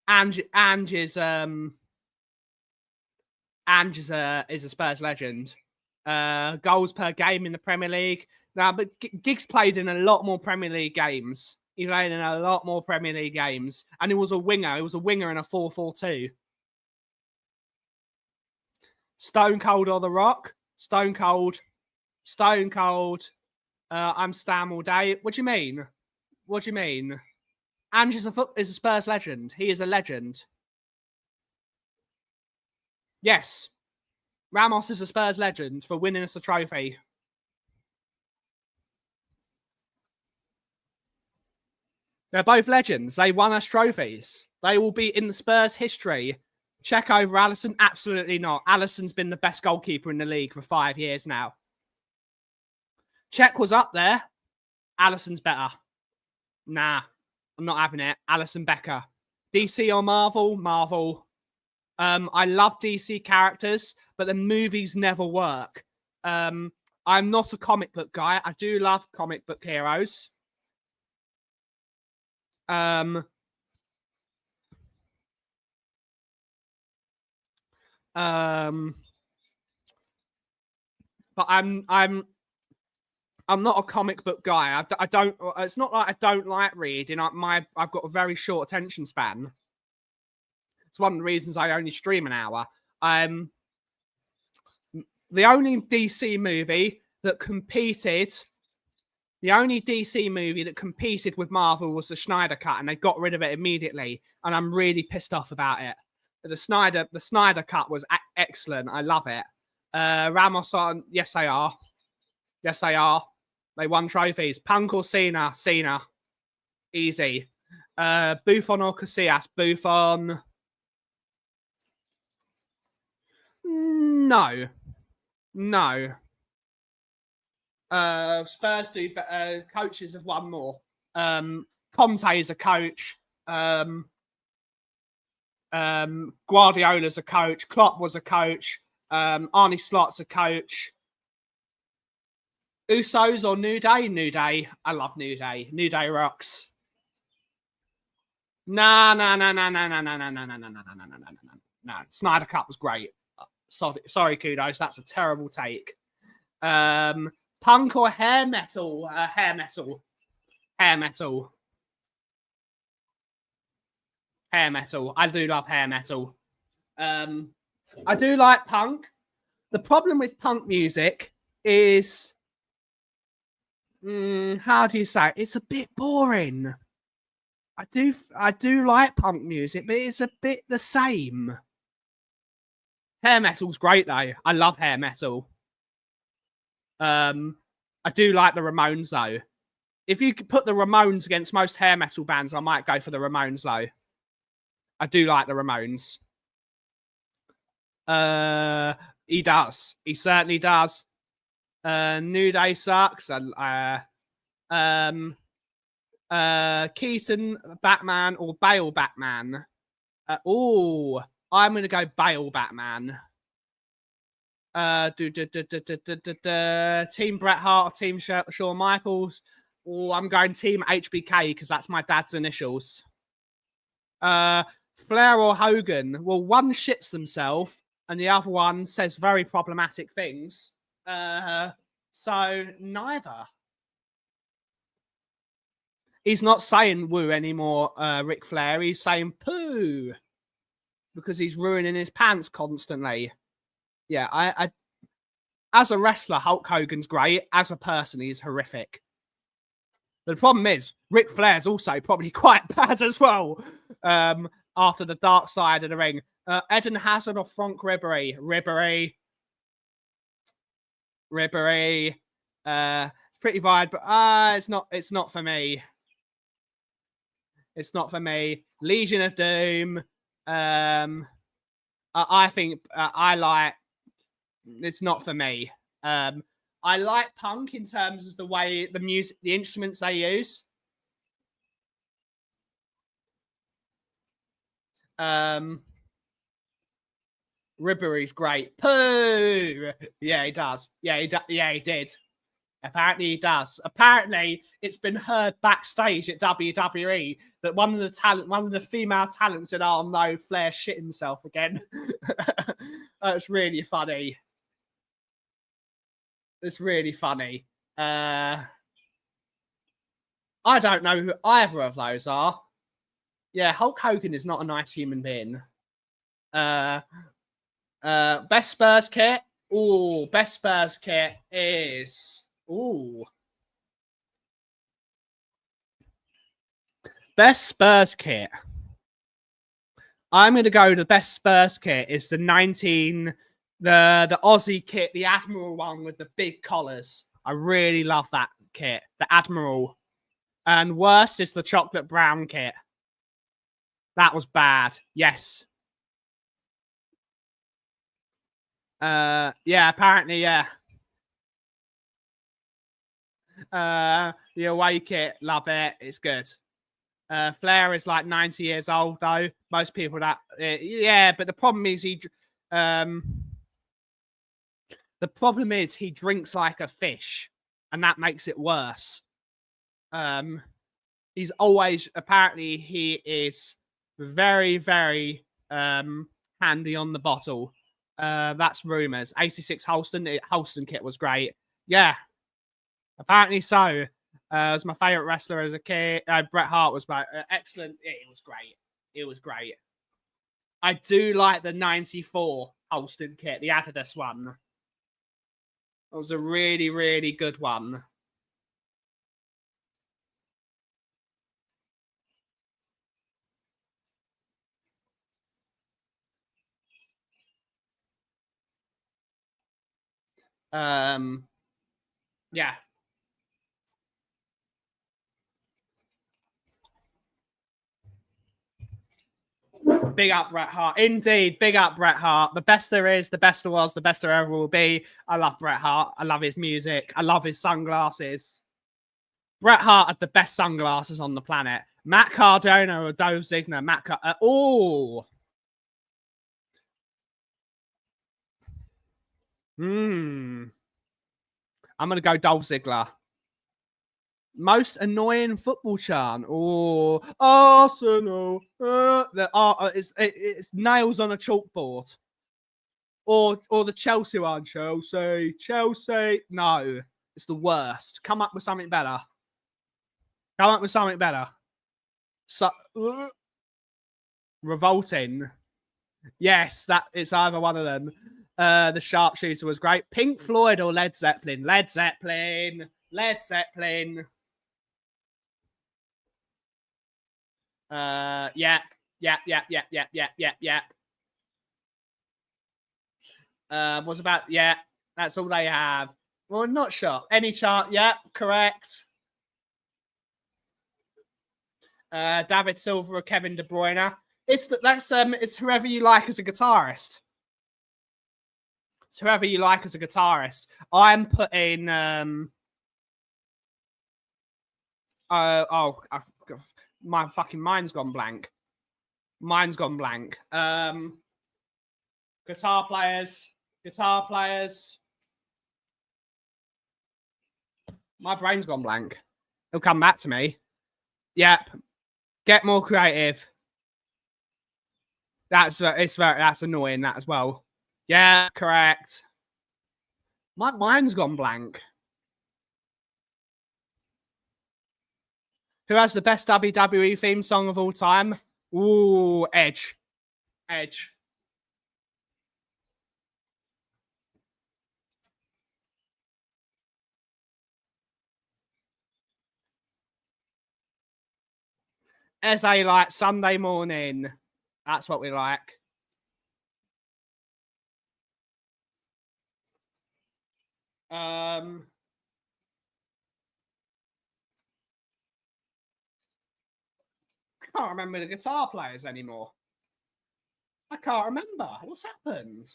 Ange is a Spurs legend. Goals per game in the Premier League. Now, but Giggs played in a lot more Premier League games. He played in a lot more Premier League games, and he was a winger. He was a winger in a 4-4-2. Stone Cold or The Rock? Stone Cold. Stone Cold. I'm Stam all day. What do you mean? What do you mean? Ange is a Spurs legend. He is a legend. Yes. Ramos is a Spurs legend for winning us a trophy. They're both legends. They won us trophies. They will be in the Spurs history. Check over Alisson? Absolutely not. Alisson's been the best goalkeeper in the league for 5 years now. Czech was up there. Alisson's better. Nah, I'm not having it. Alisson Becker. DC or Marvel? Marvel. I love DC characters, but the movies never work. I'm not a comic book guy. I do love comic book heroes. But I'm not a comic book guy. I don't. It's not like I don't like reading. I've got a very short attention span. It's one of the reasons I only stream an hour. The only DC movie that competed, the only DC movie that competed with Marvel was the Snyder Cut, and they got rid of it immediately. And I'm really pissed off about it. The Snyder Cut was excellent. I love it. Ramos on, yes they are. Yes they are. They won trophies. Punk or Cena? Cena. Easy. Buffon or Casillas? Buffon. No. No. Spurs do, but coaches have won more. Conte is a coach. Guardiola's a coach. Klopp was a coach. Arne Slot's a coach. Usos or New Day? New Day. I love New Day. New Day rocks. No. Snyder Cut was great. Sorry, Kudos. That's a terrible take. Punk or hair metal? Hair metal. Hair metal. Hair metal. I do love hair metal. I do like punk. The problem with punk music is, how do you say it? It's a bit boring. I do like punk music, but it's a bit the same. Hair metal's great though. I love hair metal. I do like the Ramones though. If you could put the Ramones against most hair metal bands, I might go for the Ramones though. I do like the Ramones. He does. He certainly does. New Day sucks. Keaton Batman or Bale Batman? I'm going to go Bale Batman. Team Bret Hart or Team Shawn Michaels? I'm going Team HBK because that's my dad's initials. Flair or Hogan? Well, one shits themselves and the other one says very problematic things. So neither. He's not saying woo anymore, Ric Flair. He's saying poo because he's ruining his pants constantly. Yeah, I as a wrestler, Hulk Hogan's great. As a person, he's horrific. But the problem is, Ric Flair's also probably quite bad as well. After the dark side of the ring. Eden Hazard or Frank Ribery? Ribery. It's pretty wide, but it's not for me. It's not for me. Legion of Doom. I think I like. It's not for me. I like punk in terms of the way the music, the instruments they use. Ribery's great. Pooh. Yeah, he does. Yeah, he did. Apparently he does. Apparently it's been heard backstage at WWE that one of the female talents said, "Oh no, Flair shit himself again." That's really funny. It's really funny. I don't know who either of those are. Yeah, Hulk Hogan is not a nice human being. Best Spurs kit. Ooh, best Spurs kit is best Spurs kit. I'm gonna go. The best Spurs kit is the Aussie kit, the Admiral one with the big collars. I really love that kit, the Admiral. And worst is the chocolate brown kit. That was bad. Yes. Yeah, apparently, yeah. The away kit, love it. It's good. Flair is like 90 years old, though. Most people yeah, but the problem is he drinks like a fish, and that makes it worse. He's always, apparently, he is very, very handy on the bottle. That's rumors. 86 Holston kit was great. Yeah, apparently so. It was my favorite wrestler as a kid. Bret Hart was excellent. It was great. It was great. I do like the 94 Holston kit, the Adidas one. It was a really, really good one. Yeah. Big up Bret Hart. Indeed, big up Bret Hart. The best there is, the best there was, the best there ever will be. I love Bret Hart. I love his music. I love his sunglasses. Bret Hart had the best sunglasses on the planet. Matt Cardona or Dolph Ziggler. I'm going to go Dolph Ziggler. Most annoying football chant. Oh, Arsenal. It's nails on a chalkboard. Or the Chelsea one. Chelsea. No, it's the worst. Come up with something better. So, revolting. Yes, it's either one of them. The Sharpshooter was great. Pink Floyd or Led Zeppelin? Led Zeppelin. Yeah. Was about, yeah, that's all they have. Well, not sure. Any chart, yeah, correct. David Silver or Kevin De Bruyne. It's whoever you like as a guitarist. I'm putting my fucking mind's gone blank. Guitar players. My brain's gone blank. It'll come back to me. Yep. Get more creative. That's annoying, that as well. Yeah, correct. My mind's gone blank. Who has the best WWE theme song of all time? Ooh, Edge. SA like Sunday morning. That's what we like. I can't remember the guitar players anymore. I can't remember. What's happened?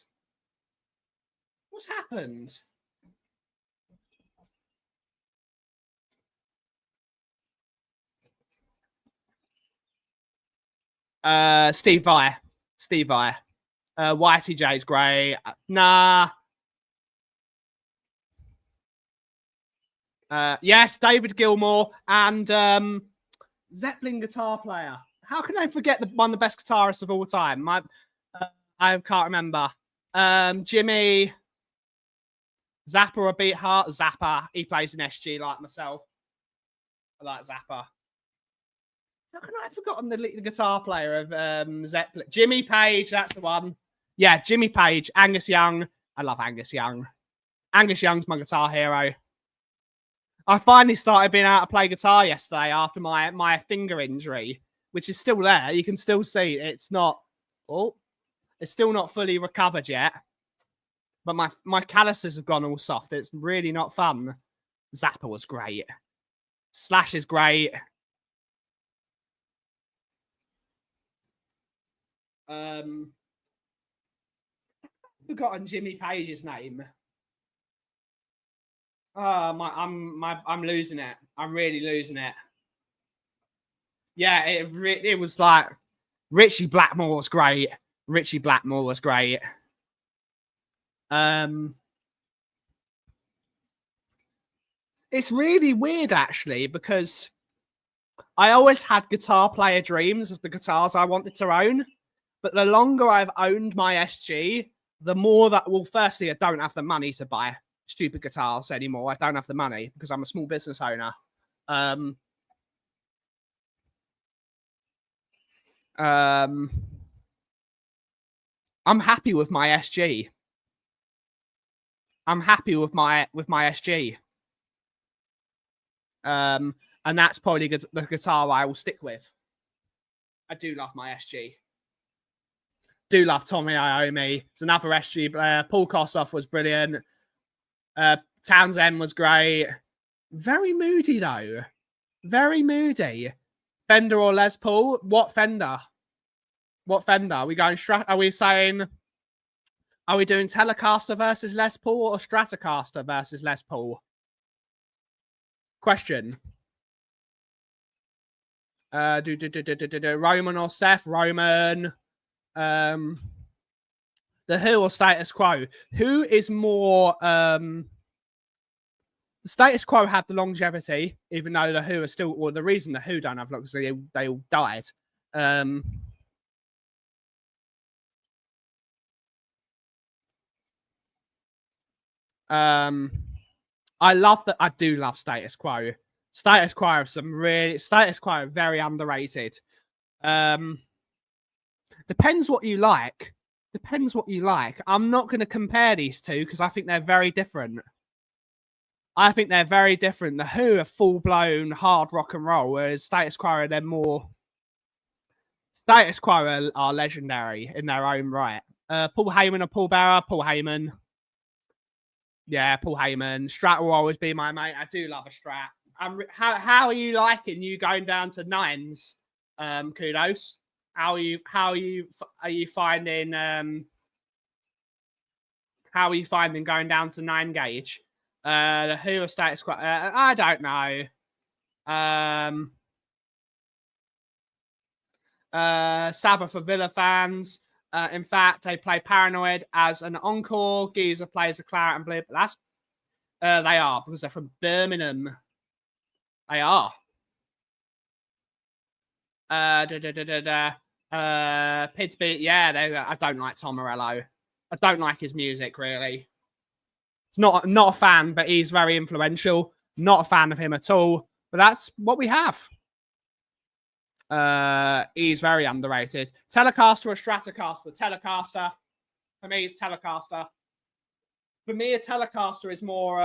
Steve Vai. Whitey J's great. Nah. Yes, David Gilmour and Zeppelin guitar player. How can I forget one of the best guitarists of all time? I can't remember. Jimmy Zappa or Beat Hart? Zappa. He plays in SG like myself. I like Zappa. How can I have forgotten the guitar player of Zeppelin? Jimmy Page, that's the one. Yeah, Jimmy Page. Angus Young. I love Angus Young. Angus Young's my guitar hero. I finally started being able to play guitar yesterday after my finger injury, which is still there. You can still see it's still not fully recovered yet. But my calluses have gone all soft. It's really not fun. Zappa was great. Slash is great. Forgotten Jimmy Page's name. I'm losing it. I'm really losing it. Yeah, it was like Richie Blackmore was great. It's really weird actually because I always had guitar player dreams of the guitars I wanted to own, but the longer I've owned my SG, the more that, well, firstly, I don't have the money to buy stupid guitars anymore. I don't have the money because I'm a small business owner. I'm happy with my SG. I'm happy with my SG. And that's probably the guitar I will stick with. I do love my SG. Do love Tommy Iommi. It's another SG player. Paul Kossoff was brilliant. Townsend was great. Very moody though. Very moody. Fender or Les Paul? What Fender? What Fender? Are we going Are we saying? Are we doing Telecaster versus Les Paul or Stratocaster versus Les Paul? Question. Roman or Seth? Roman. The Who or Status Quo? Who is more? The Status Quo had the longevity, even though the Who are still. Well, the reason the Who don't have longevity, they all died. I love that. I do love Status Quo. Status Quo have some really. Status Quo are very underrated. Depends what you like. Depends what you like. I'm not going to compare these two because I think they're very different. I think they're very different. The Who are full-blown hard rock and roll, whereas Status Quo are they're more. Status Quo are legendary in their own right. Paul Heyman or Paul Bearer? Paul Heyman. Yeah, Paul Heyman. Strat will always be my mate. I do love a Strat. How are you liking you going down to nines? Kudos. How are you finding going down to 9 gauge? The Who of Status Quo? I don't know. Sabbath for Villa fans. In fact, they play Paranoid as an encore. Geezer plays a claret and blue. But that's they are because they're from Birmingham. They are. Pidsby, yeah, I don't like Tom Morello. I don't like his music really. It's not a fan, but he's very influential. Not a fan of him at all. But that's what we have. He's very underrated. Telecaster or Stratocaster? Telecaster. For me, it's Telecaster. For me, a Telecaster is more.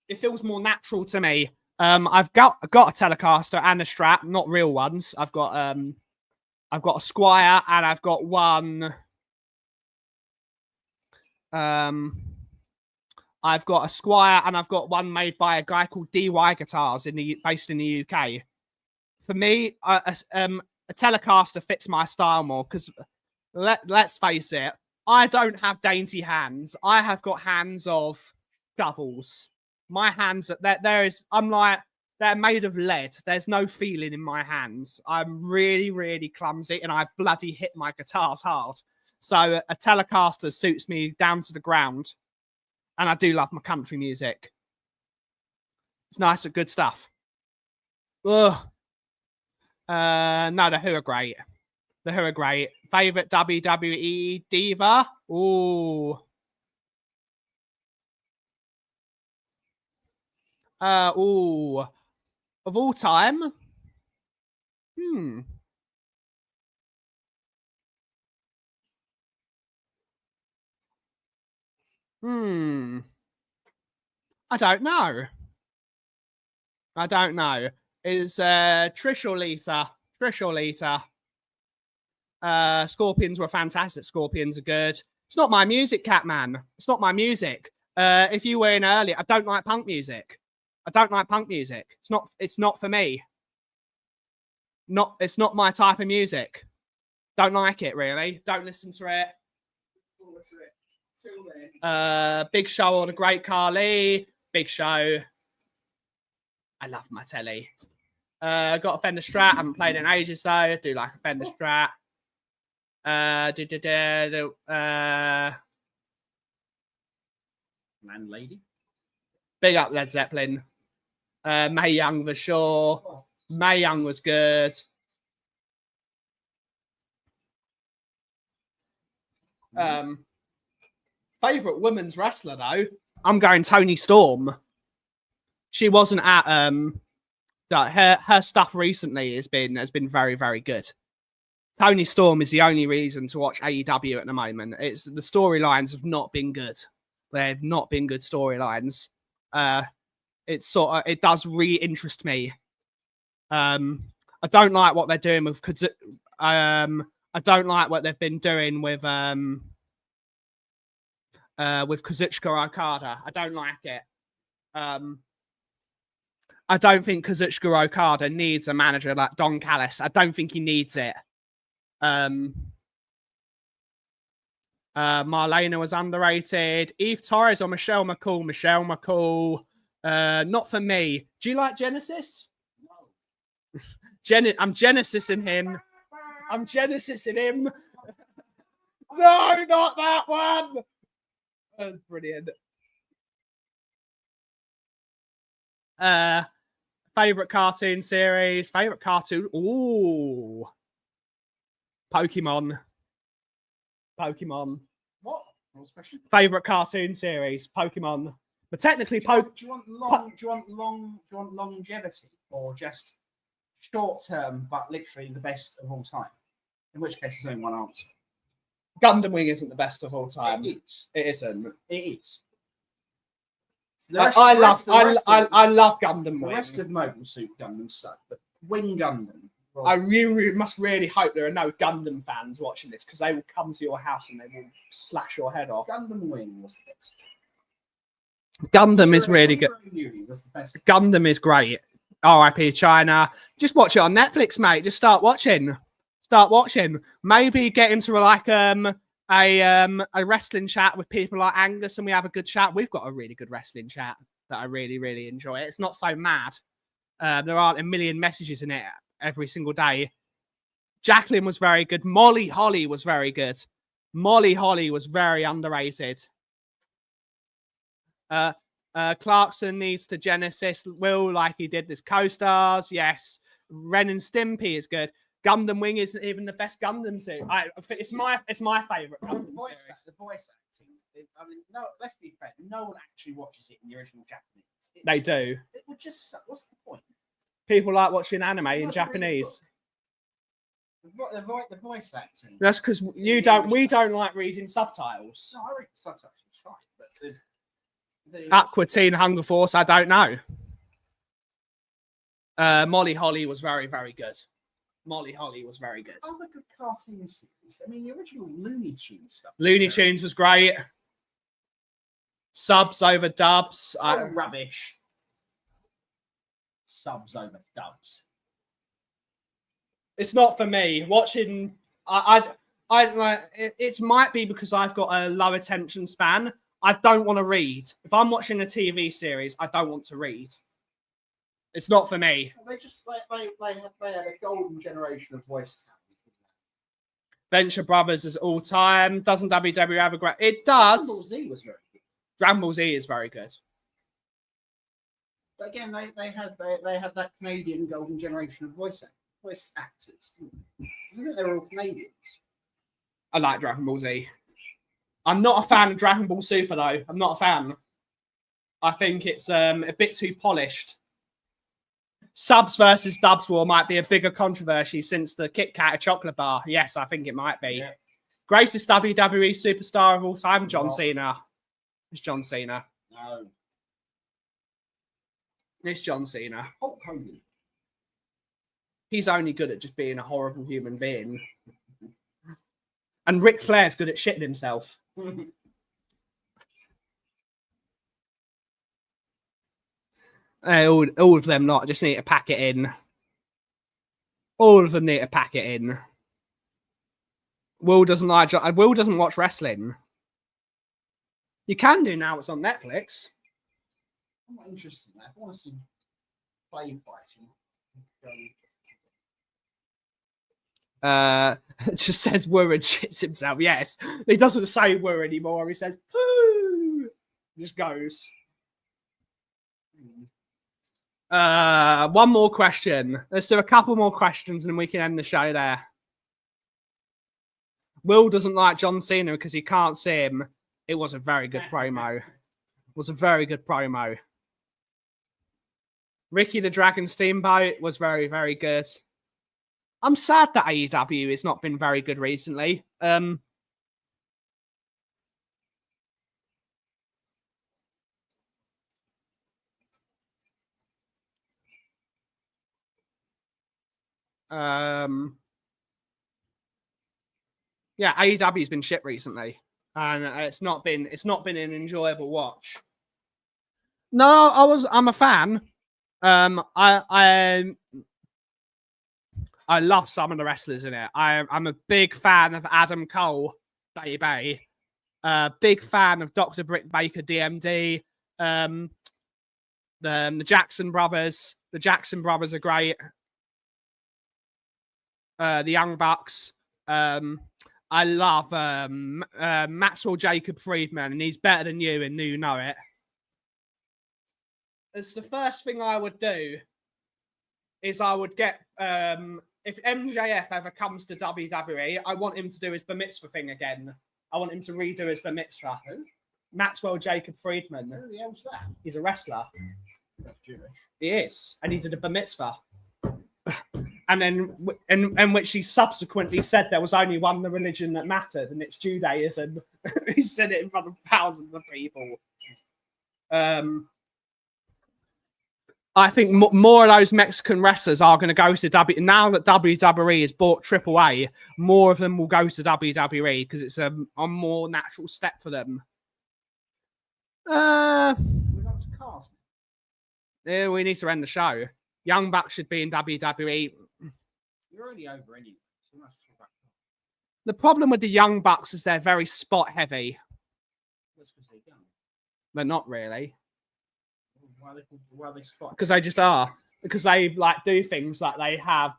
It feels more natural to me. I've got a Telecaster and a Strat, not real ones. I've got a Squire and I've got one. I've got a Squire and I've got one made by a guy called DY Guitars based in the UK. For me, a Telecaster fits my style more because let's face it, I don't have dainty hands. I have got hands of shovels. My hands, they're made of lead. There's no feeling in my hands. I'm really, really clumsy and I bloody hit my guitars hard. So a Telecaster suits me down to the ground. And I do love my country music. It's nice and good stuff. Ugh. No, the Who are great. The Who are great. Favorite WWE diva? Ooh. Of all time? I don't know. It's Trish or Lita? Trish or Lita? Scorpions were fantastic. Scorpions are good. It's not my music, Catman. It's not my music. If you were in earlier, I don't like punk music. It's not for me. It's not my type of music. Don't like it really. Don't listen to it. Big Show or the Great Carly. Big Show. I love my telly. Got a Fender Strat. I haven't played in ages though. I do like a Fender Strat. Landlady. Big up Led Zeppelin. Mae Young for sure. Mae Young was good. Favorite women's wrestler though, I'm going Toni Storm. She wasn't at her stuff recently has been very, very good. Tony Storm is the only reason to watch AEW at the moment. It's the storylines have not been good. They have not been good storylines. It's sort of, it does re-interest me. I don't like what they're doing with I don't like what they've been doing with Kazuchika Okada. I don't like it. I don't think Kazuchika Okada needs a manager like Don Callis. I don't think he needs it. Marlena was underrated. Eve Torres or Michelle McCall? Michelle McCall. Not for me. Do you like Genesis? No. I'm Genesising him. I'm Genesising him. No, not that one. That was brilliant. Favorite cartoon series? Favorite cartoon? Ooh. Pokemon. What? What was the question? Favorite cartoon series? Pokemon. But technically, do you want longevity or just short term, but literally the best of all time? In which case, there's only one answer. Gundam Wing isn't the best of all time. It is. It isn't. It is. I love Gundam Wing. The rest of Mobile Suit Gundam suck, but Wing Gundam. I really must hope there are no Gundam fans watching this because they will come to your house and they will slash your head off. Gundam Wing was the best. Gundam is really good. Was the best. Gundam is great. R.I.P. China. Just watch it on Netflix, mate. Just start watching. Maybe get into like a wrestling chat with people like Angus, and we have a good chat. We've got a really good wrestling chat that I really, really enjoy. It's not so mad. There aren't a million messages in it every single day. Jacqueline was very good. Molly Holly was very good. Molly Holly was very underrated. Clarkson needs to Genesis Will like he did this Co-Stars. Yes. Ren and Stimpy is good. Gundam Wing isn't even the best Gundam series. It's my favorite Gundam series. The voice acting. I mean, no. Let's be fair. No one actually watches it in the original Japanese. They do. It would just suck. What's the point? People like watching anime in Japanese. The voice acting. That's because we don't like reading subtitles. No, I read the subtitles. It's fine, but Aqua Teen Hunger Force, I don't know. Molly Holly was very, very good. Molly Holly was very good. Other good cartoon series. I mean, the original Looney Tunes stuff. Looney Tunes was great. Subs over dubs. Rubbish. Subs over dubs. It's not for me. Watching, I like. It might be because I've got a low attention span. I don't want to read. If I'm watching a TV series, I don't want to read. It's not for me. They just they had a golden generation of voice talent. Venture Brothers is all time. Doesn't WWE have a great? It does. Dragon Ball Z was very good. Dragon Ball Z is very good. But again, they had that Canadian golden generation of voice actors. Isn't it? They were all Canadians. I like Dragon Ball Z. I'm not a fan of Dragon Ball Super though. I'm not a fan. I think it's a bit too polished. Subs versus dubs war might be a bigger controversy since the Kit Kat chocolate bar. Yes, I think it might be. Yeah. Greatest WWE superstar of all time, John Cena. It's John Cena. No. It's John Cena. Hulk Hogan. He's only good at just being a horrible human being. And Ric Flair's good at shitting himself. All of them not. Just need to pack it in. All of them need to pack it in. Will doesn't watch wrestling. You can do now. It's on Netflix. I'm not interested in that. I want to see play fighting. It just says Woo and shits himself. Yes. He doesn't say Woo anymore. He says poo. Just goes. One more question. Let's do a couple more questions and we can end the show there. Will doesn't like John Cena because he can't see him. It was a very good promo. It was a very good promo. Ricky the Dragon Steamboat was very, very good. I'm sad that AEW has not been very good recently. Yeah, AEW's been shit recently, and it's not been an enjoyable watch. No, I'm a fan. I love some of the wrestlers in it. I'm a big fan of Adam Cole, baby. Big fan of Dr. Britt Baker, DMD. The Jackson brothers. The Jackson brothers are great. The Young Bucks. I love Maxwell Jacob Friedman, and he's better than you, and you know it. It's the first thing I would do. Is I would get if MJF ever comes to WWE, I want him to do his bar mitzvah thing again. I want him to redo his bar mitzvah. Who? Maxwell Jacob Friedman. Who the hell's that? He's a wrestler. That's Jewish. He is, and he did a bar mitzvah. And then, in which he subsequently said there was only one religion that mattered, and it's Judaism. He said it in front of thousands of people. I think more of those Mexican wrestlers are going to go to WWE. Now that WWE has bought AAA, more of them will go to WWE because it's a more natural step for them. We're going to cast. Yeah, we need to end the show. Young Bucks should be in WWE. You're already over anyway. So we might as well talk about it. The problem with the Young Bucks is they're very spot heavy. That's because they're young. They're not really. Why are they spot? Because they just are. Because they like do things like they have,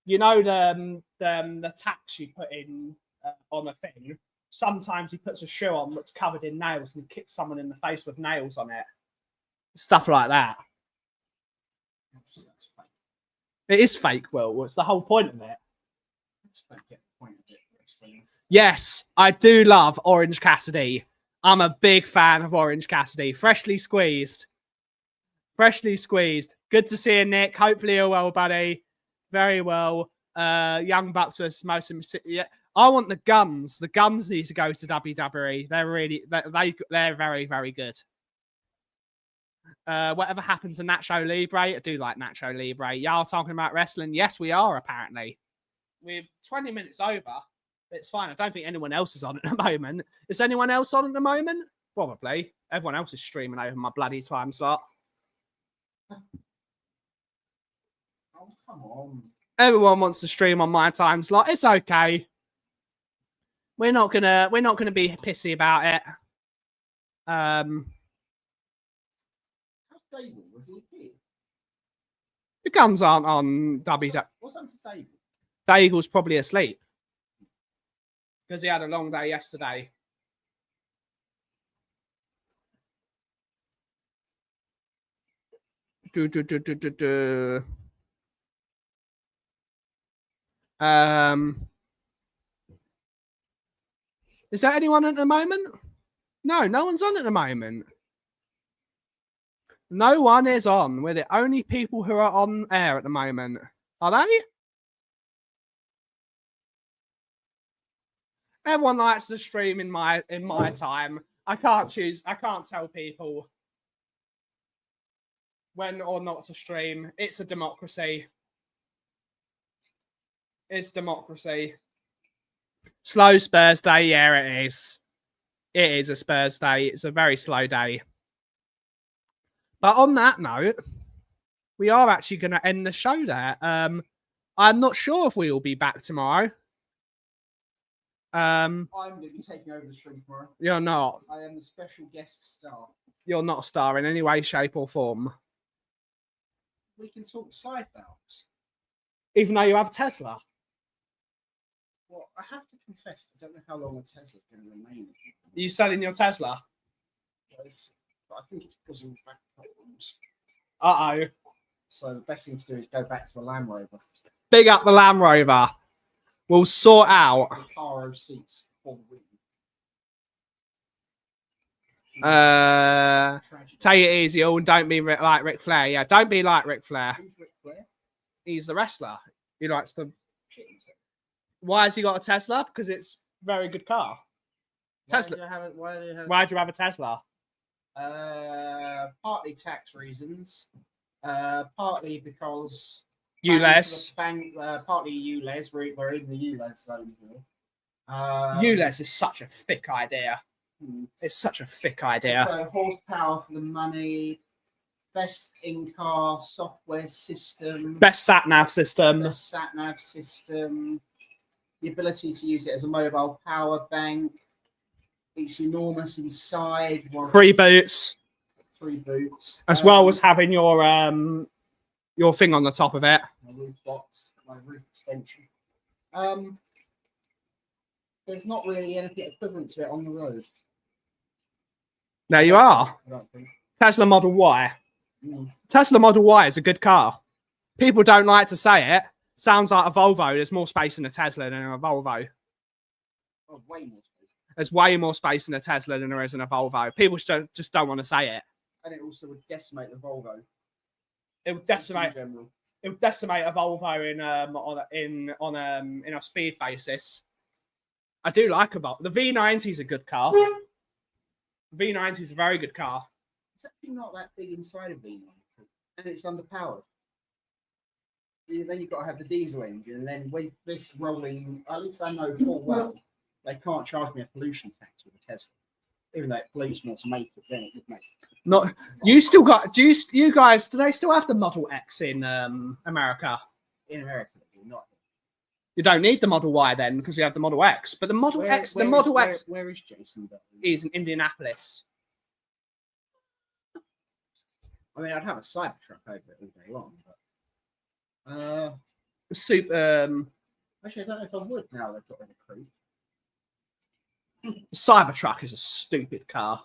you know, the tacks you put in on a thing. Sometimes he puts a shoe on that's covered in nails and kicks someone in the face with nails on it. Stuff like that. That's fake. It is fake, Will. What's the whole point of it? I just don't get the point of it. Wrestling. Yes, I do love Orange Cassidy. I'm a big fan of Orange Cassidy. Freshly squeezed. Freshly squeezed. Good to see you, Nick. Hopefully you're well, buddy. Very well. Young Bucks versus most. Yeah, I want the Guns. The Guns need to go to WWE. They're very, very good. Whatever happens to Nacho Libre? I do like Nacho Libre. Y'all talking about wrestling? Yes, we are, apparently. We're 20 minutes over. It's fine. I don't think anyone else is on at the moment. Is anyone else on at the moment? Probably. Everyone else is streaming over my bloody time slot. Oh, come on. Everyone wants to stream on my time slot. It's okay. We're not gonna be pissy about it. How's Dable? Was he here? The Guns aren't on WWE. What's happened to Dable? Daigle's probably asleep. Because he had a long day yesterday. Is there anyone at the moment? No, no one's on at the moment. No one is on. We're the only people who are on air at the moment. Are they? Everyone likes to stream in my time. I can't choose. I can't tell people when or not to stream. It's a democracy. It's democracy. Slow Spurs day. Yeah, it is. It is a Spurs day. It's a very slow day. But on that note, we are actually going to end the show there. I'm not sure if we will be back tomorrow. I'm going to be taking over the stream tomorrow. You're not. I am the special guest star. You're not a star in any way, shape, or form. We can talk side valves. Even though you have a Tesla. Well, I have to confess, I don't know how long a Tesla's going to remain. Are you selling your Tesla? But I think it's because of back problems. Uh-oh. So the best thing to do is go back to a Land Rover. Big up the Land Rover. We'll sort out. Recaro seats for the win. Take it easy, all. Don't be like Ric Flair. Yeah, don't be like Ric Flair. Who's Ric Flair? He's the wrestler. He likes to. shit himself. Why has he got a Tesla? Because it's a very good car. Tesla. Why do you have? Why do you have a Tesla? Partly tax reasons. Partly because ULEZ. partly ULEZ. We're in the ULEZ zone here. ULEZ is such a thick idea. It's such a thick idea. So horsepower for the money, best in-car software system, Best sat nav system. best sat-nav system, the ability to use it as a mobile power bank. It's enormous inside. Free boots. 3 boots. As well as having your thing on the top of it. My roof box, my roof extension. There's not really anything equivalent to it on the road. There you are. I don't think. Tesla Model Y. Mm. Tesla Model Y is a good car. People don't like to say it. Sounds like a Volvo. There's more space in a Tesla than in a Volvo. Oh, way more space. There's way more space in a Tesla than there is in a Volvo. People just don't want to say it. And it also would decimate the Volvo. It would decimate. In general. It would decimate a Volvo in a speed basis. I do like a Volvo. The V90 is a good car. The V90 is a very good car. It's actually not that big inside of V90, and it's underpowered. Then you've got to have the diesel engine, and then with this rolling, at least I know full well, they can't charge me a pollution tax with a Tesla, even though it pollutes more to make it than it would make. Not you still got? You guys? Do they still have the Model X in America? In America, they do not. You don't need the Model Y then because you have the Model X. But the Model X, where is Jason? is in Indianapolis. I mean, I'd have a Cybertruck over it all day long, but actually, I don't know if I would now they've got rid of Crew. Cybertruck is a stupid car.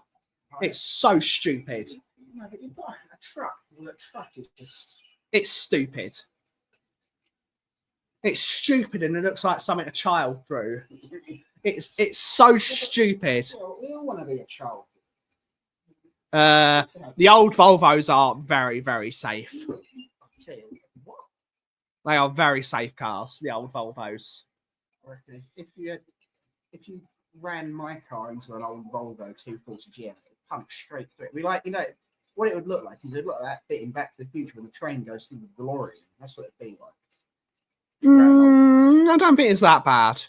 It's so stupid. No, but you've got a truck. Well, a truck is just. It's stupid. It's stupid and it looks like something a child drew. It's so stupid. Well, we all want to be a child. The old Volvos are very, very safe. What? They are very safe cars, the old Volvos. I reckon if you ran my car into an old Volvo 240 GS, it would punch straight through it. We like, what it would look like is it would look like that bit in Back to the Future when the train goes through the DeLorean. That's what it'd be like. I don't think it's that bad.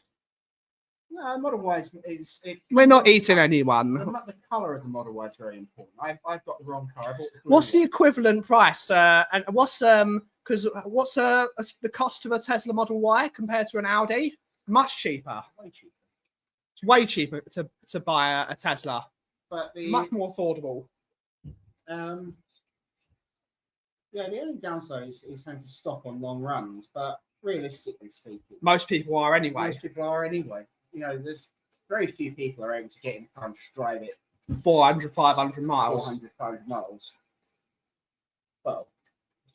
No, Model Y is it. We're not eating anyone. The colour of the Model Y is very important. I've got the wrong car. I bought the blue What's the one. equivalent price? And what's the cost of a Tesla Model Y compared to an Audi? Much cheaper. Way cheaper. It's way cheaper to buy a Tesla. But the Much more affordable. yeah, the only downside is having to stop on long runs. But realistically speaking, Most people are anyway. most people are anyway. There's very few people are able to get in the car and just drive it 400, 500 miles. 400, 500 miles. Well,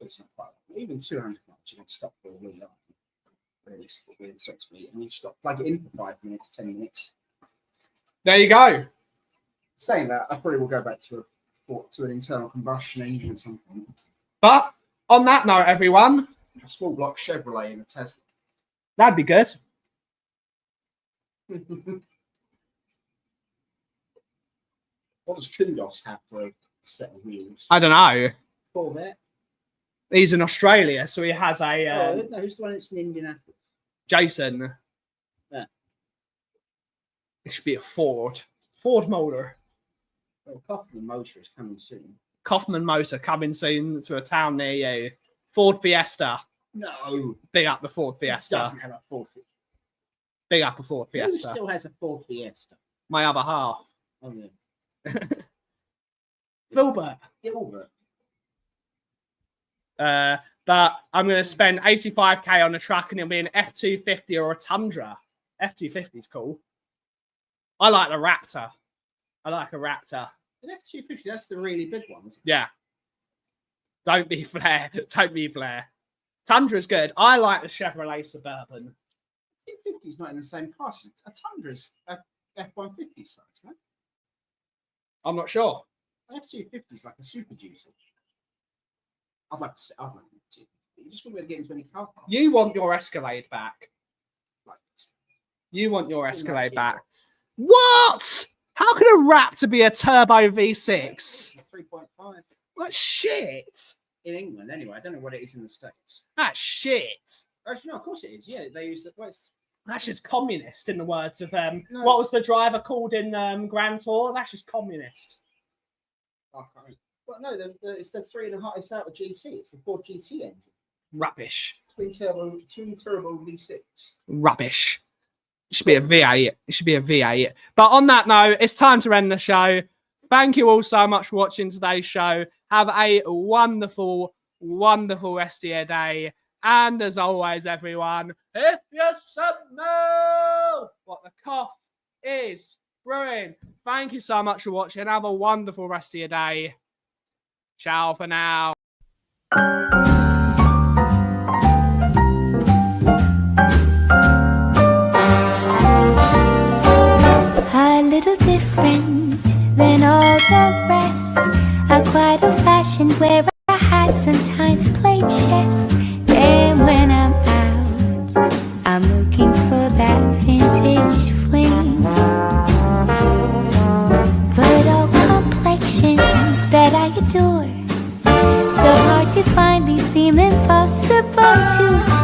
it's not quite. Even 200 miles, you can stop for a wheel, realistically, and sexually, and you stop, plug it in for 5 minutes, 10 minutes. There you go. Saying that, I probably will go back to an internal combustion engine at some point. But on that note, everyone, A small block Chevrolet in a Tesla. that'd be good. What does Kudos have for a set of wheels? I don't know. Corvette. He's in Australia, so he has a No, who's the one that's in Indianapolis? Jason. Yeah. It should be a Ford. Ford motor. Well, Kaufman Motor is coming soon. Kaufman motor coming soon to a town near you. Ford Fiesta. No, Big up the Ford it Fiesta. doesn't have a Ford Fiesta. Big up the Ford Who Fiesta. still has a Ford Fiesta? My other half. Oh, yeah. Gilbert. Gilbert. But I'm going to spend 85k on a truck and it'll be an F250 or a Tundra. F250 is cool. I like the Raptor. I like a Raptor. An F250, that's the really big one, isn't it? Yeah. Don't be Flair. Don't be Flair. Tundra's good. I like the Chevrolet Suburban. F250 is not in the same class. A Tundra's a F150 size, right? I'm not sure. An F250 is like a Super Duty. I'd like an F250. You just wouldn't be able to get into any car park. You want your Escalade back. You want your Escalade back. What? How can a Raptor be a turbo V6? 3.5. That's shit. In England, anyway. I don't know what it is in the States. That's shit. Actually, no, of course it is. Yeah, they use the. Well, That's just communist, in the words of No, what was the driver called in Grand Tour? That's just communist. well, no, it's the 3.5. It's out the GT. It's the Ford GT engine. Rubbish. Twin turbo V6. Rubbish. It should be a V8. It should be a V8. But on that note, it's time to end the show. Thank you all so much for watching today's show. Have a wonderful, wonderful rest of your day. And as always, everyone, if you should know what the cough is brewing, thank you so much for watching. Have a wonderful rest of your day. Ciao for now. A little different than all the rest. A quite old-fashioned where I had sometimes played chess. And when I'm out, I'm looking for that vintage fling. But all complexions that I adore, so hard to find, these seem impossible to